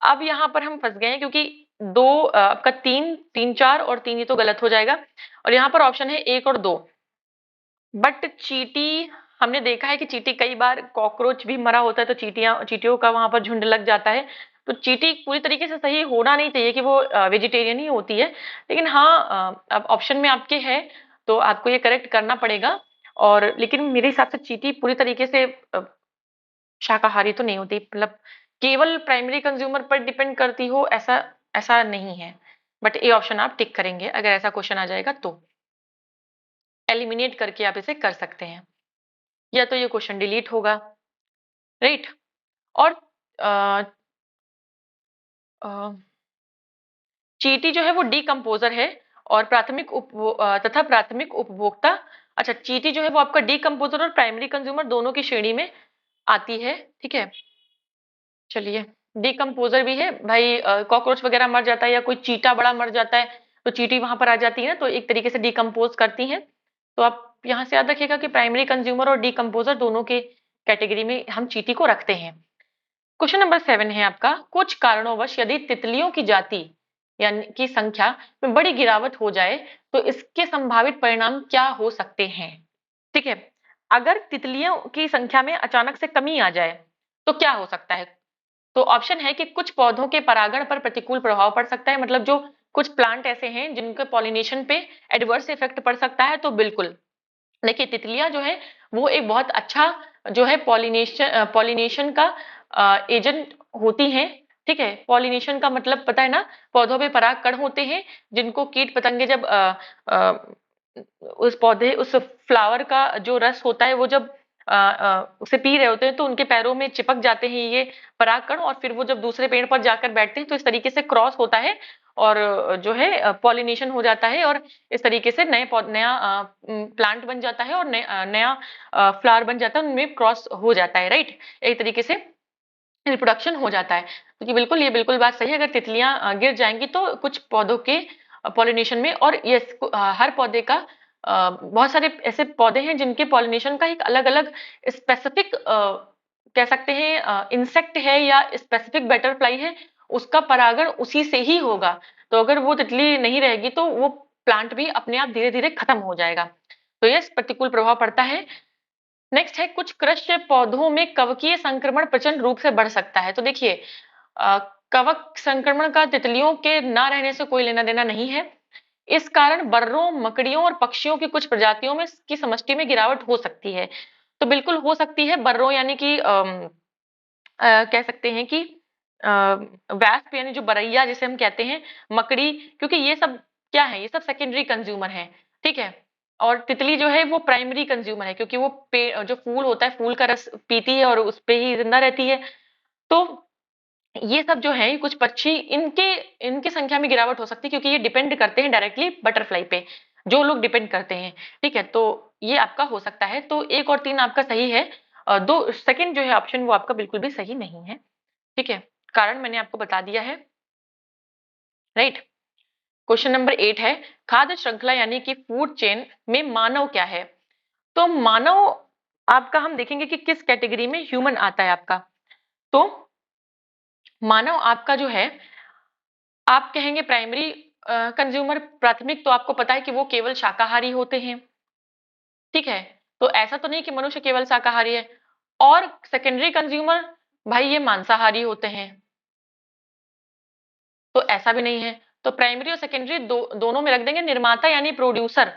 अब यहाँ पर हम फंस गए हैं क्योंकि दो आपका तीन, तीन चार और तीन, ये तो गलत हो जाएगा। और यहाँ पर ऑप्शन है 1 और 2। बट चींटी, हमने देखा है कि चींटी कई बार कॉकरोच भी मरा होता है तो चींटियों का वहां पर झुंड लग जाता है। तो चींटी पूरी तरीके से सही होना नहीं चाहिए कि वो वेजिटेरियन ही होती है। लेकिन हाँ, अब ऑप्शन में आपके है तो आपको ये करेक्ट करना पड़ेगा। और लेकिन मेरे हिसाब से चींटी पूरी तरीके से शाकाहारी तो नहीं होती, मतलब केवल प्राइमरी कंज्यूमर पर डिपेंड करती हो, ऐसा ऐसा नहीं है। बट ये ऑप्शन आप टिक करेंगे अगर ऐसा क्वेश्चन आ जाएगा तो। एलिमिनेट करके आप इसे कर सकते हैं, या तो ये क्वेश्चन डिलीट होगा। राइट, और अ, अ, चींटी जो है वो डीकम्पोजर है और तथा प्राथमिक उपभोक्ता। अच्छा, चींटी जो है वो आपका डीकम्पोजर और प्राइमरी कंज्यूमर दोनों की श्रेणी में आती है। ठीक है, चलिए डिकम्पोजर भी है भाई, कॉकरोच वगैरह मर जाता है या कोई चीटा बड़ा मर जाता है तो चींटी वहां पर आ जाती है ना, तो एक तरीके से डिकम्पोज करती हैं। तो आप यहाँ से याद रखिएगा कि प्राइमरी कंज्यूमर और डिकम्पोजर दोनों के कैटेगरी में हम चींटी को रखते हैं। क्वेश्चन नंबर 7 है आपका, कुछ कारणोंवश यदि तितलियों की जाति यानी की संख्या में बड़ी गिरावट हो जाए तो इसके संभावित परिणाम क्या हो सकते हैं। ठीक है, अगर तितलियों की संख्या में अचानक से कमी आ जाए तो क्या हो सकता है। तो ऑप्शन है कि कुछ पौधों के परागण पर प्रतिकूल प्रभाव पड़ सकता है, मतलब जो कुछ प्लांट ऐसे हैं जिनके पॉलिनेशन पे एडवर्स इफेक्ट पड़ सकता है। तो बिल्कुल देखिए, तितलियां जो है वो एक बहुत अच्छा जो है पॉलिनेशन का एजेंट होती हैं। ठीक है, पॉलिनेशन का मतलब पता है ना, पौधों पे परागकण होते हैं जिनको कीट पतंगे जब उस फ्लावर का जो रस होता है वो जब उसे पी रहे होते हैं तो उनके पैरों में चिपक जाते हैं ये परागकण, और फिर वो जब दूसरे पेड़ पर जाकर बैठते हैं तो इस तरीके से क्रॉस होता है और जो है पॉलिनेशन हो जाता है और इस तरीके से नया प्लांट बन जाता है और नया फ्लावर बन जाता है, उनमें क्रॉस हो जाता है, राइट। एक तरीके से रिप्रोडक्शन हो जाता है। क्योंकि बिल्कुल ये बिल्कुल बात सही है, अगर तितलियां गिर जाएंगी तो कुछ पौधों के पॉलिनेशन में, और ये हर पौधे का बहुत सारे ऐसे पौधे हैं जिनके पॉलिनेशन का एक अलग अलग स्पेसिफिक कह सकते हैं इंसेक्ट है या स्पेसिफिक बटरफ्लाई है, उसका परागण उसी से ही होगा। तो अगर वो तितली नहीं रहेगी तो वो प्लांट भी अपने आप धीरे धीरे खत्म हो जाएगा। तो ये प्रतिकूल प्रभाव पड़ता है। नेक्स्ट है, कुछ कृषि पौधों में कवकीय संक्रमण प्रचंड रूप से बढ़ सकता है। तो देखिए कवक संक्रमण का तितलियों के ना रहने से कोई लेना देना नहीं है। इस कारण बर्रों, मकड़ियों और पक्षियों की कुछ प्रजातियों में की समष्टि में गिरावट हो सकती है। तो बिल्कुल हो सकती है। बर्रों यानी कि कह सकते हैं कि वैस्प यानी जो बरैया जिसे हम कहते हैं, मकड़ी, क्योंकि ये सब क्या है, ये सब सेकेंडरी कंज्यूमर हैं, ठीक है। और तितली जो है वो प्राइमरी कंज्यूमर है, क्योंकि वो जो फूल होता है, फूल का रस पीती है और उस पे ही जिंदा रहती है। तो ये सब जो है कुछ पक्षी, इनके इनकी संख्या में गिरावट हो सकती है, क्योंकि ये डिपेंड करते हैं डायरेक्टली बटरफ्लाई पे, जो लोग डिपेंड करते हैं, ठीक है। तो ये आपका हो सकता है। तो 1 और 3 आपका सही है। दो सेकंड जो है ऑप्शन वो आपका बिल्कुल भी सही नहीं है, ठीक है। कारण मैंने आपको बता दिया है, राइट। क्वेश्चन नंबर 8 है, खाद्य श्रृंखला यानी कि फूड चेन में मानव क्या है। तो मानव आपका हम देखेंगे कि किस कैटेगरी में ह्यूमन आता है आपका। तो मानव आपका जो है, आप कहेंगे प्राइमरी कंज्यूमर, प्राथमिक, तो आपको पता है कि वो केवल शाकाहारी होते हैं, ठीक है। तो ऐसा तो नहीं कि मनुष्य केवल शाकाहारी है। और सेकेंडरी कंज्यूमर, भाई ये मांसाहारी होते हैं, तो ऐसा भी नहीं है। तो प्राइमरी और सेकेंडरी दोनों में रख देंगे। निर्माता यानी प्रोड्यूसर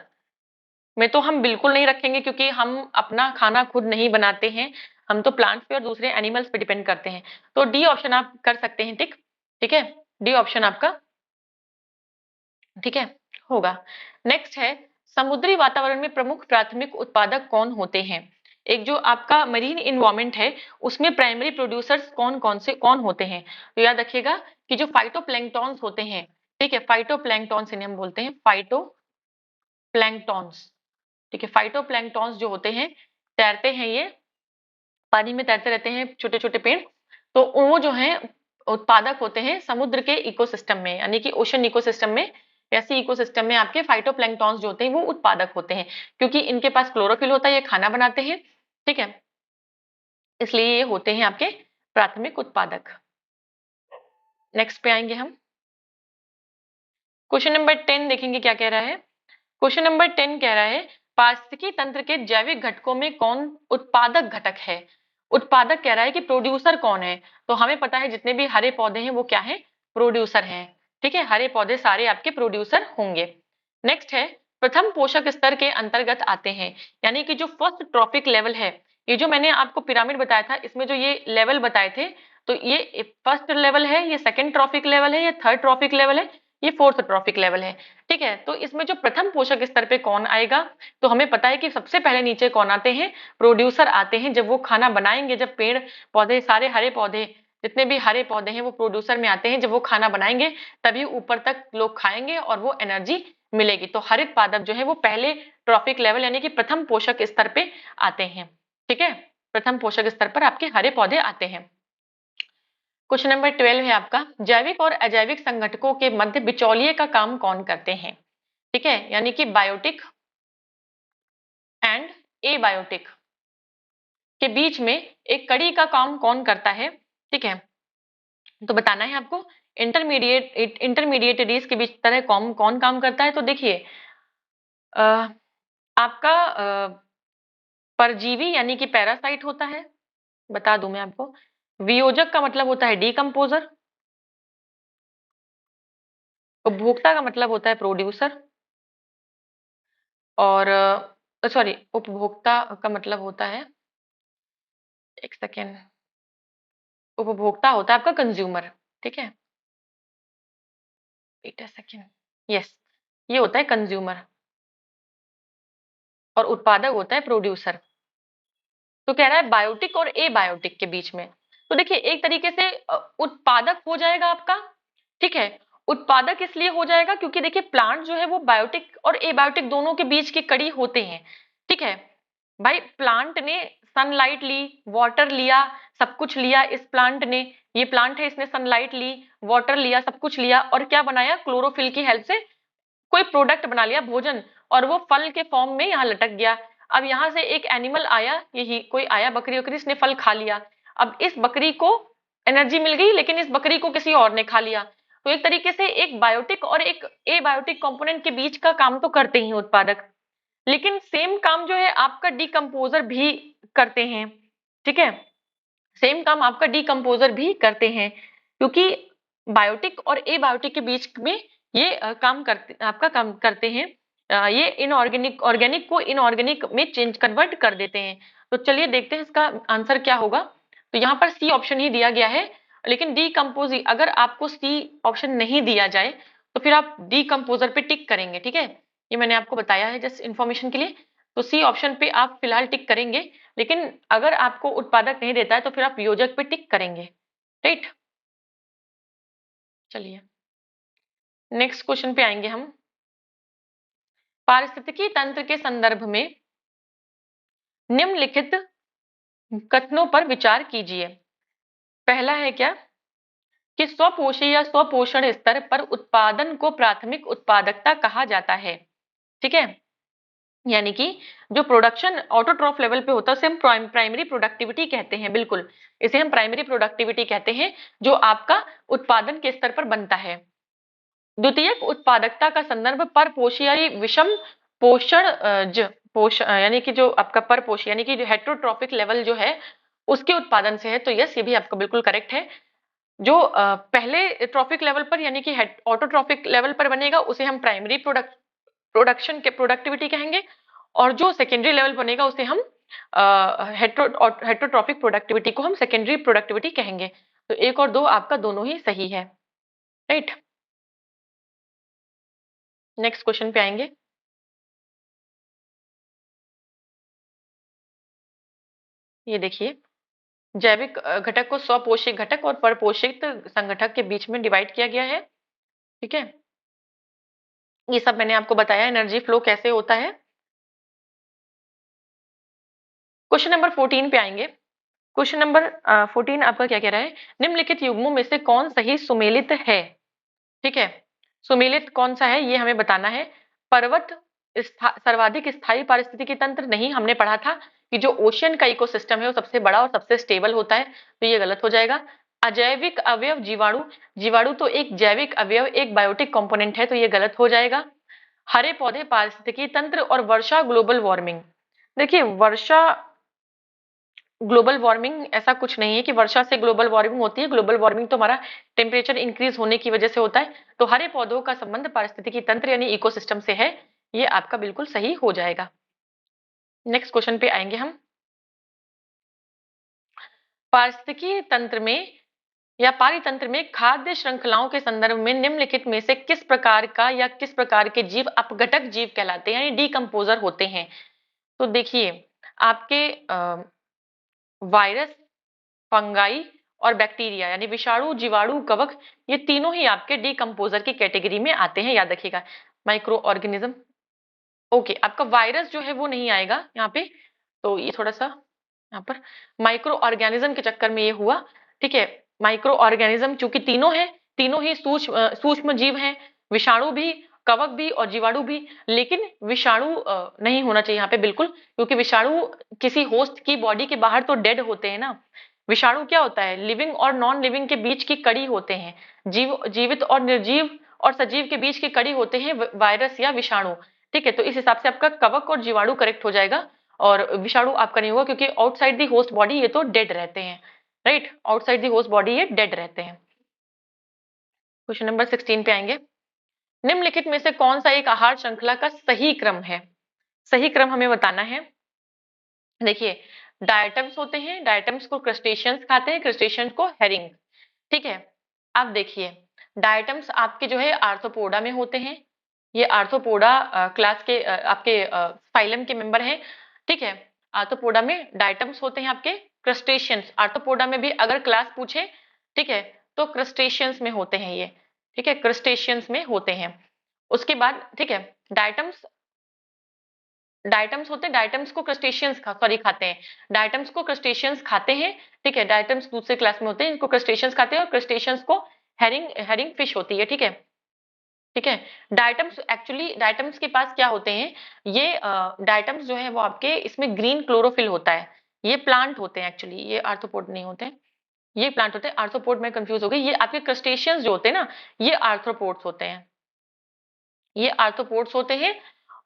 में तो हम बिल्कुल नहीं रखेंगे, क्योंकि हम अपना खाना खुद नहीं बनाते हैं, हम तो प्लांट्स पे और दूसरे एनिमल्स पे डिपेंड करते हैं। तो डी ऑप्शन आप कर सकते हैं टिक, ठीक है। डी ऑप्शन आपका ठीक है होगा। नेक्स्ट है, समुद्री वातावरण में प्रमुख प्राथमिक उत्पादक कौन होते हैं। एक जो आपका मरीन इन्वायरमेंट है उसमें प्राइमरी प्रोड्यूसर्स कौन कौन से कौन होते हैं। तो याद रखिएगा कि जो फाइटोप्लैंक्टॉन्स होते हैं, ठीक है, फाइटोप्लैंक्टॉन्स इन्हें हम बोलते हैं फाइटोप्लैंक्टॉन्स, ठीक है। फाइटोप्लैंक्टॉन्स जो होते हैं, तैरते हैं, ये पानी में तैरते रहते हैं, छोटे छोटे पेड़। तो वो जो है उत्पादक होते हैं समुद्र के इकोसिस्टम में, यानी कि ओशन इकोसिस्टम में, ऐसी इकोसिस्टम में आपके फाइटोप्लैंक्टॉन्स जो होते हैं वो उत्पादक होते हैं, क्योंकि इनके पास क्लोरोफिल होता है, ये खाना बनाते हैं, ठीक है। इसलिए ये होते हैं आपके प्राथमिक उत्पादक। नेक्स्ट पे आएंगे हम, क्वेश्चन नंबर 10 देखेंगे क्या कह रहा है। क्वेश्चन नंबर 10 कह रहा है, पारिस्थितिकी तंत्र के जैविक घटकों में कौन उत्पादक घटक है। उत्पादक कह रहा है कि प्रोड्यूसर कौन है। तो हमें पता है जितने भी हरे पौधे हैं वो क्या है, प्रोड्यूसर हैं, ठीक है। हरे पौधे सारे आपके प्रोड्यूसर होंगे। नेक्स्ट है, प्रथम पोषक स्तर के अंतर्गत आते हैं, यानी कि जो फर्स्ट ट्रॉफिक लेवल है, ये जो मैंने आपको पिरामिड बताया था इसमें जो ये लेवल बताए थे, तो ये फर्स्ट लेवल है, ये सेकंड ट्रॉफिक लेवल है, ये थर्ड ट्रॉफिक लेवल है, ये फोर्थ ट्रॉफिक लेवल है, ठीक है। तो इसमें जो प्रथम पोषक स्तर पे कौन आएगा, तो हमें पता है कि सबसे पहले नीचे कौन आते हैं, प्रोड्यूसर आते हैं। जब वो खाना बनाएंगे, जब पेड़ पौधे सारे हरे पौधे, जितने भी हरे पौधे हैं वो प्रोड्यूसर में आते हैं। जब वो खाना बनाएंगे तभी ऊपर तक लोग खाएंगे और वो एनर्जी मिलेगी। तो हरित पादप जो है वो पहले ट्रॉफिक लेवल यानी कि प्रथम पोषक स्तर पे आते हैं, ठीक है। प्रथम पोषक स्तर पर आपके हरे पौधे आते हैं। क्वेश्चन नंबर 12 है आपका, जैविक और अजैविक संगठकों के मध्य बिचौलिए का काम कौन करते हैं, ठीक है। यानी कि बायोटिक एंड एबायोटिक के बीच में एक कड़ी का काम कौन करता है, ठीक है। तो बताना है आपको, इंटरमीडिएटरीज के बीच तरह कौन कौन काम करता है। तो देखिए आपका परजीवी यानी कि पैरासाइट होता है, बता दूं मैं आपको। वियोजक का मतलब होता है डीकंपोजर। उपभोक्ता का मतलब होता है प्रोड्यूसर। और सॉरी, उपभोक्ता का मतलब होता है, एक सेकेंड, उपभोक्ता होता है आपका कंज्यूमर, ठीक है। वेट अ सेकेंड, यस, ये होता है कंज्यूमर और उत्पादक होता है प्रोड्यूसर। तो कह रहा है बायोटिक और एबायोटिक के बीच में। तो देखिए एक तरीके से उत्पादक हो जाएगा आपका, ठीक है, उत्पादक इसलिए हो जाएगा क्योंकि देखिए प्लांट जो है वो बायोटिक और एबायोटिक दोनों के बीच की कड़ी होते हैं। ठीक है भाई, प्लांट ने सनलाइट ली, वाटर लिया, सब कुछ लिया इस प्लांट ने, ये प्लांट है इसने सनलाइट ली, वाटर लिया, सब कुछ लिया और क्या बनाया, क्लोरोफिल की हेल्प से कोई प्रोडक्ट बना लिया, भोजन, और वो फल के फॉर्म में यहाँ लटक गया। अब यहाँ से एक एनिमल आया, यही कोई आया बकरी वकरी, इसने फल खा लिया। अब इस बकरी को एनर्जी मिल गई, लेकिन इस बकरी को किसी और ने खा लिया। तो एक तरीके से एक बायोटिक और एक एबायोटिक कंपोनेंट के बीच का काम तो करते ही उत्पादक, लेकिन सेम काम जो है आपका डिकम्पोजर भी करते हैं। ठीक है, सेम काम आपका डिकम्पोजर भी करते हैं, क्योंकि बायोटिक और एबायोटिक के बीच में ये काम करते, आपका काम करते हैं। ये इनऑर्गेनिक ऑर्गेनिक को इनऑर्गेनिक में चेंज कन्वर्ट कर देते हैं। तो चलिए देखते हैं इसका आंसर क्या होगा। तो यहाँ पर सी ऑप्शन ही दिया गया है, लेकिन डीकम्पोजिंग, अगर आपको सी ऑप्शन नहीं दिया जाए तो फिर आप डीकम्पोजर पे टिक करेंगे। ठीक है, ये मैंने आपको बताया है जस्ट इन्फॉर्मेशन के लिए। तो सी ऑप्शन पे आप फिलहाल टिक करेंगे, लेकिन अगर आपको उत्पादक नहीं देता है तो फिर आप योजक पे टिक करेंगे। राइट, चलिए नेक्स्ट क्वेश्चन पे आएंगे हम। पारिस्थितिकी तंत्र के संदर्भ में निम्नलिखित कथनों पर विचार कीजिए। पहला है क्या कि स्वपोषी या स्वपोषण स्तर पर उत्पादन को प्राथमिक उत्पादकता कहा जाता है। ठीक है, यानी कि जो प्रोडक्शन ऑटोट्रॉफ लेवल पे होता है उसे हम प्राइमरी प्रोडक्टिविटी कहते हैं। बिल्कुल, इसे हम प्राइमरी प्रोडक्टिविटी कहते हैं, जो आपका उत्पादन के स्तर पर बनता है। द्वितीयक उत्पादकता का संदर्भ परपोषीय विषम पोषण यानी कि जो आपका परपोषी यानी कि जो हेट्रोट्रॉफिक लेवल जो है उसके उत्पादन से है। तो यस, ये भी आपका बिल्कुल करेक्ट है। जो पहले ट्रॉफिक लेवल पर यानी कि ऑटोट्रॉफिक लेवल पर बनेगा उसे हम प्राइमरी प्रोडक्शन के प्रोडक्टिविटी कहेंगे, और जो सेकेंडरी लेवल बनेगा उसे हम हेट्रोट्रॉफिक प्रोडक्टिविटी को हम सेकेंडरी प्रोडक्टिविटी कहेंगे। तो एक और दो आपका दोनों ही सही है। राइट, नेक्स्ट क्वेश्चन पे आएंगे। ये देखिए, जैविक घटक को स्वपोषक घटक और परपोषित संगठक के बीच में डिवाइड किया गया है। ठीक है, ये सब मैंने आपको बताया एनर्जी फ्लो कैसे होता है। क्वेश्चन नंबर 14 पे आएंगे। क्वेश्चन नंबर 14 आपका क्या कह रहा है, निम्नलिखित युग्मों में से कौन सही सुमेलित है। ठीक है, सुमेलित कौन सा है ये हमें बताना है। पर्वत सर्वाधिक स्थायी पारिस्थितिकी तंत्र नहीं, हमने पढ़ा था कि जो ओशियन का इकोसिस्टम है वो सबसे बड़ा और सबसे स्टेबल होता है, तो ये गलत हो जाएगा। अजैविक अवयव जीवाणु, जीवाणु तो एक जैविक अवयव एक बायोटिक कंपोनेंट है, तो ये गलत हो जाएगा। हरे पौधे पारिस्थितिकी तंत्र और वर्षा ग्लोबल वार्मिंग, देखिए वर्षा ग्लोबल वार्मिंग ऐसा कुछ नहीं है कि वर्षा से ग्लोबल वार्मिंग होती है। ग्लोबल वार्मिंग तो हमारा टेम्परेचर इंक्रीज होने की वजह से होता है। तो हरे पौधों का संबंध पारिस्थितिकी तंत्र यानी इकोसिस्टम से है, ये आपका बिल्कुल सही हो जाएगा। नेक्स्ट क्वेश्चन पे आएंगे हम। पारिस्थितिकी तंत्र में या पारितंत्र में खाद्य श्रृंखलाओं के संदर्भ में निम्नलिखित में से किस प्रकार का या किस प्रकार के जीव अपघटक जीव कहलाते हैं यानी डीकम्पोजर होते हैं। तो देखिए, आपके वायरस, फंगाई और बैक्टीरिया यानी विषाणु, जीवाणु, कवक, ये तीनों ही आपके डीकम्पोजर की कैटेगरी में आते हैं, याद रखिएगा। माइक्रो ऑर्गेनिज्म, ओके, आपका वायरस जो है वो नहीं आएगा यहाँ पे, तो ये थोड़ा सा यहाँ पर माइक्रो ऑर्गेनिज्म के चक्कर में ये हुआ। ठीक है, माइक्रो ऑर्गेनिज्म चूंकि तीनों है, तीनों ही सूक्ष्म जीव हैं, विषाणु भी, कवक भी और जीवाणु भी, लेकिन विषाणु नहीं होना चाहिए यहाँ पे बिल्कुल, क्योंकि विषाणु किसी होस्ट की बॉडी के बाहर तो डेड होते हैं ना। विषाणु क्या होता है, लिविंग और नॉन लिविंग के बीच की कड़ी होते हैं, जीवित और निर्जीव और सजीव के बीच की कड़ी होते हैं वायरस या विषाणु। ठीक है, तो इस हिसाब से आपका कवक और जीवाणु करेक्ट हो जाएगा, और विषाणु आपका नहीं होगा, क्योंकि आउटसाइड दी होस्ट बॉडी ये तो डेड रहते हैं। Right, outside the host body ये डेड रहते हैं। क्वेश्चन नंबर 16 पे आएंगे। निम्नलिखित में से कौन सा एक आहार श्रृंखला का सही क्रम है। सही क्रम हमें बताना है। देखिए, डायटम्स होते हैं, डायटम्स को क्रस्टेशियंस खाते हैं, क्रस्टेशियंस को हेरिंग। ठीक है, अब देखिए, डायटम्स आपके जो है आर्थ्रोपोडा में होते हैं, ये आर्थ्रोपोडा क्लास के आपके फाइलम के मेंबर हैं। ठीक है, आर्थ्रोपोडा में डायटम्स होते हैं आपके क्रस्टेशियंस, आर्थ्रोपोडा में भी अगर क्लास पूछे, ठीक है, तो क्रस्टेशियंस में होते हैं ये। ठीक है, क्रस्टेशियंस में होते हैं। उसके बाद ठीक है, डायटम्स डायटम्स होते हैं, डायटम्स को क्रस्टेशियंस सॉरी खाते हैं, डायटम्स को क्रस्टेशियंस खाते हैं। ठीक है, डायटम्स दूसरे क्लास में होते हैं, इनको क्रस्टेशियंस खाते हैं, और क्रस्टेशियंस को हेरिंग हेरिंग फिश होती है। ठीक है, ठीक है। डायटम्स एक्चुअली डायटम्स के पास क्या होते हैं, ये डायटम्स जो है वो आपके इसमें ग्रीन क्लोरोफिल होता है। ये प्लांट होते हैं एक्चुअली, ये आर्थ्रोपोड नहीं होते हैं, ये प्लांट होते हैं। आर्थ्रोपोड में कंफ्यूज हो गई, ये आपके क्रस्टेशियंस जो होते हैं ना, ये आर्थ्रोपोड्स होते हैं, ये आर्थ्रोपोड्स होते हैं।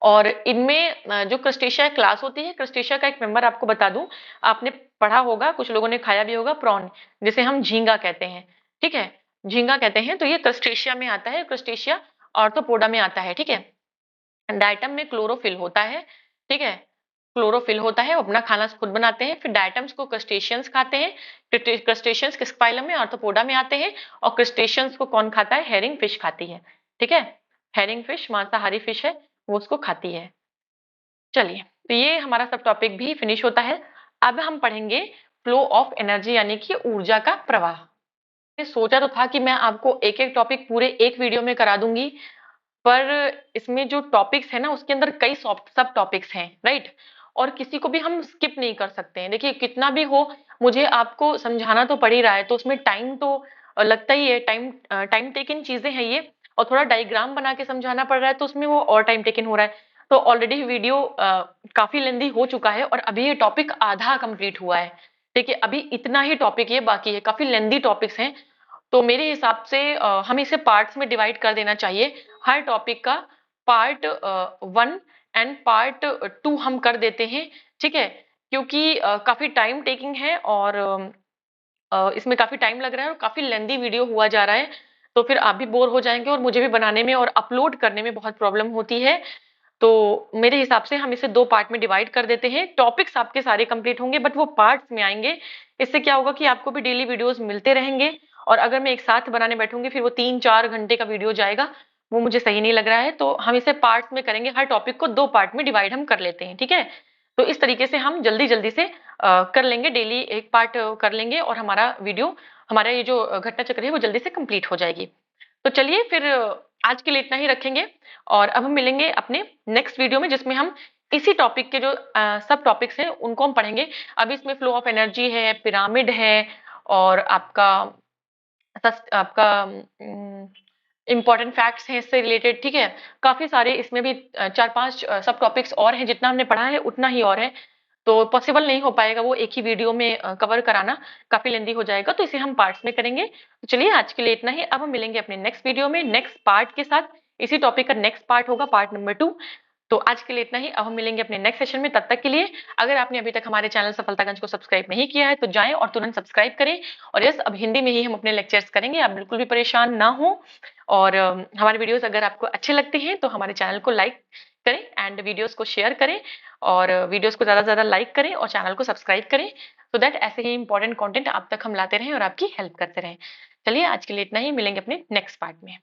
और इनमें जो क्रस्टेशिया क्लास होती है, क्रस्टेशिया का एक मेंबर आपको बता दूं, आपने पढ़ा होगा, कुछ लोगों ने खाया भी होगा, प्रॉन, जिसे हम झींगा कहते हैं। ठीक है, झींगा कहते हैं, तो ये क्रस्टेशिया में आता है, क्रस्टेशिया आर्थ्रोपोडा में आता है। ठीक है, डायटम में क्लोरोफिल होता है। ठीक है, क्लोरोफिल होता है, वो अपना खाना खुद बनाते हैं। फिर डायटम्स को क्रस्टेशियंस खाते हैं, क्रस्टेशियंस किस फाइलम में, आर्थ्रोपोडा में आते हैं। और क्रस्टेशियंस को कौन खाता है, हेरिंग फिश खाती है। ठीक है, हेरिंग फिश मांसाहारी फिश है, वो उसको खाती है। चलिए, तो ये हमारा सब टॉपिक भी फिनिश होता है। अब हम पढ़ेंगे फ्लो ऑफ एनर्जी, यानी कि ऊर्जा का प्रवाह। मैंने सोचा तो था कि मैं आपको एक एक टॉपिक पूरे एक वीडियो में करा दूंगी, पर इसमें जो टॉपिक्स है ना, उसके अंदर कई सब टॉपिक्स हैं, राइट। और किसी को भी हम स्किप नहीं कर सकते हैं। देखिए, कितना भी हो, मुझे आपको समझाना तो पड़ ही रहा है, तो उसमें टाइम तो लगता ही है, टाइम टेकिंग चीजें हैं ये। और थोड़ा डायग्राम बना के समझाना पड़ रहा है, तो उसमें वो और टाइम टेकिंग हो रहा है। तो ऑलरेडी वीडियो काफी लेंदी हो चुका है, और अभी ये टॉपिक आधा कंप्लीट हुआ है। देखिए, अभी इतना ही टॉपिक ये बाकी है, काफी लेंदी टॉपिक्स हैं। तो मेरे हिसाब से हमें इसे पार्ट्स में डिवाइड कर देना चाहिए। हर टॉपिक का पार्ट 1 एंड पार्ट 2 हम कर देते हैं। ठीक है, क्योंकि काफी टाइम टेकिंग है, और इसमें काफी टाइम लग रहा है, और काफी लेंदी वीडियो हुआ जा रहा है। तो फिर आप भी बोर हो जाएंगे, और मुझे भी बनाने में और अपलोड करने में बहुत प्रॉब्लम होती है। तो मेरे हिसाब से हम इसे 2 पार्ट में डिवाइड कर देते हैं। टॉपिक्स आपके सारे कंप्लीट होंगे, बट वो पार्ट्स में आएंगे। इससे क्या होगा कि आपको भी डेली वीडियोस मिलते रहेंगे। और अगर मैं एक साथ बनाने बैठूंगी, फिर वो 3-4 घंटे का वीडियो जाएगा, वो मुझे सही नहीं लग रहा है। तो हम इसे पार्ट्स में करेंगे, हर टॉपिक को 2 पार्ट में डिवाइड हम कर लेते हैं। ठीक है, तो इस तरीके से हम जल्दी जल्दी से कर लेंगे, डेली एक पार्ट कर लेंगे, और हमारा वीडियो, हमारा ये जो घटना चक्र है, वो जल्दी से कंप्लीट हो जाएगी। तो चलिए फिर, आज के लिए इतना ही रखेंगे, और अब हम मिलेंगे अपने नेक्स्ट वीडियो में, जिसमें हम इसी टॉपिक के जो सब टॉपिक्स हैं उनको हम पढ़ेंगे। अभी इसमें फ्लो ऑफ एनर्जी है, पिरामिड है, और आपका इंपॉर्टेंट फैक्ट्स हैं इससे रिलेटेड। ठीक है, काफी सारे इसमें भी 4-5 सब टॉपिक्स और हैं, जितना हमने पढ़ा है उतना ही और है। तो पॉसिबल नहीं हो पाएगा वो एक ही वीडियो में कवर कराना, काफी लेंदी हो जाएगा, तो इसे हम पार्ट्स में करेंगे। तो चलिए, आज के लिए इतना ही। अब हम मिलेंगे अपने नेक्स्ट वीडियो में नेक्स्ट पार्ट के साथ। इसी टॉपिक का नेक्स्ट पार्ट होगा, पार्ट नंबर 2। तो आज के लिए इतना ही, अब हम मिलेंगे अपने नेक्स्ट सेशन में। तब तक के लिए, अगर आपने अभी तक हमारे चैनल सफलतागंज को सब्सक्राइब नहीं किया है, तो जाएं और तुरंत सब्सक्राइब करें। और यस, अब हिंदी में ही हम अपने लेक्चर्स करेंगे, आप बिल्कुल भी परेशान ना हो। और हमारे वीडियोस अगर आपको अच्छे लगते हैं, तो हमारे चैनल को लाइक करें, एंड वीडियोस को शेयर करें, और वीडियोस को ज्यादा से ज्यादा लाइक करें, और चैनल को सब्सक्राइब करें, सो दैट ऐसे ही इंपॉर्टेंट कंटेंट आप तक हम लाते रहें और आपकी हेल्प करते रहें। चलिए, आज के लिए इतना ही, मिलेंगे अपने नेक्स्ट पार्ट में।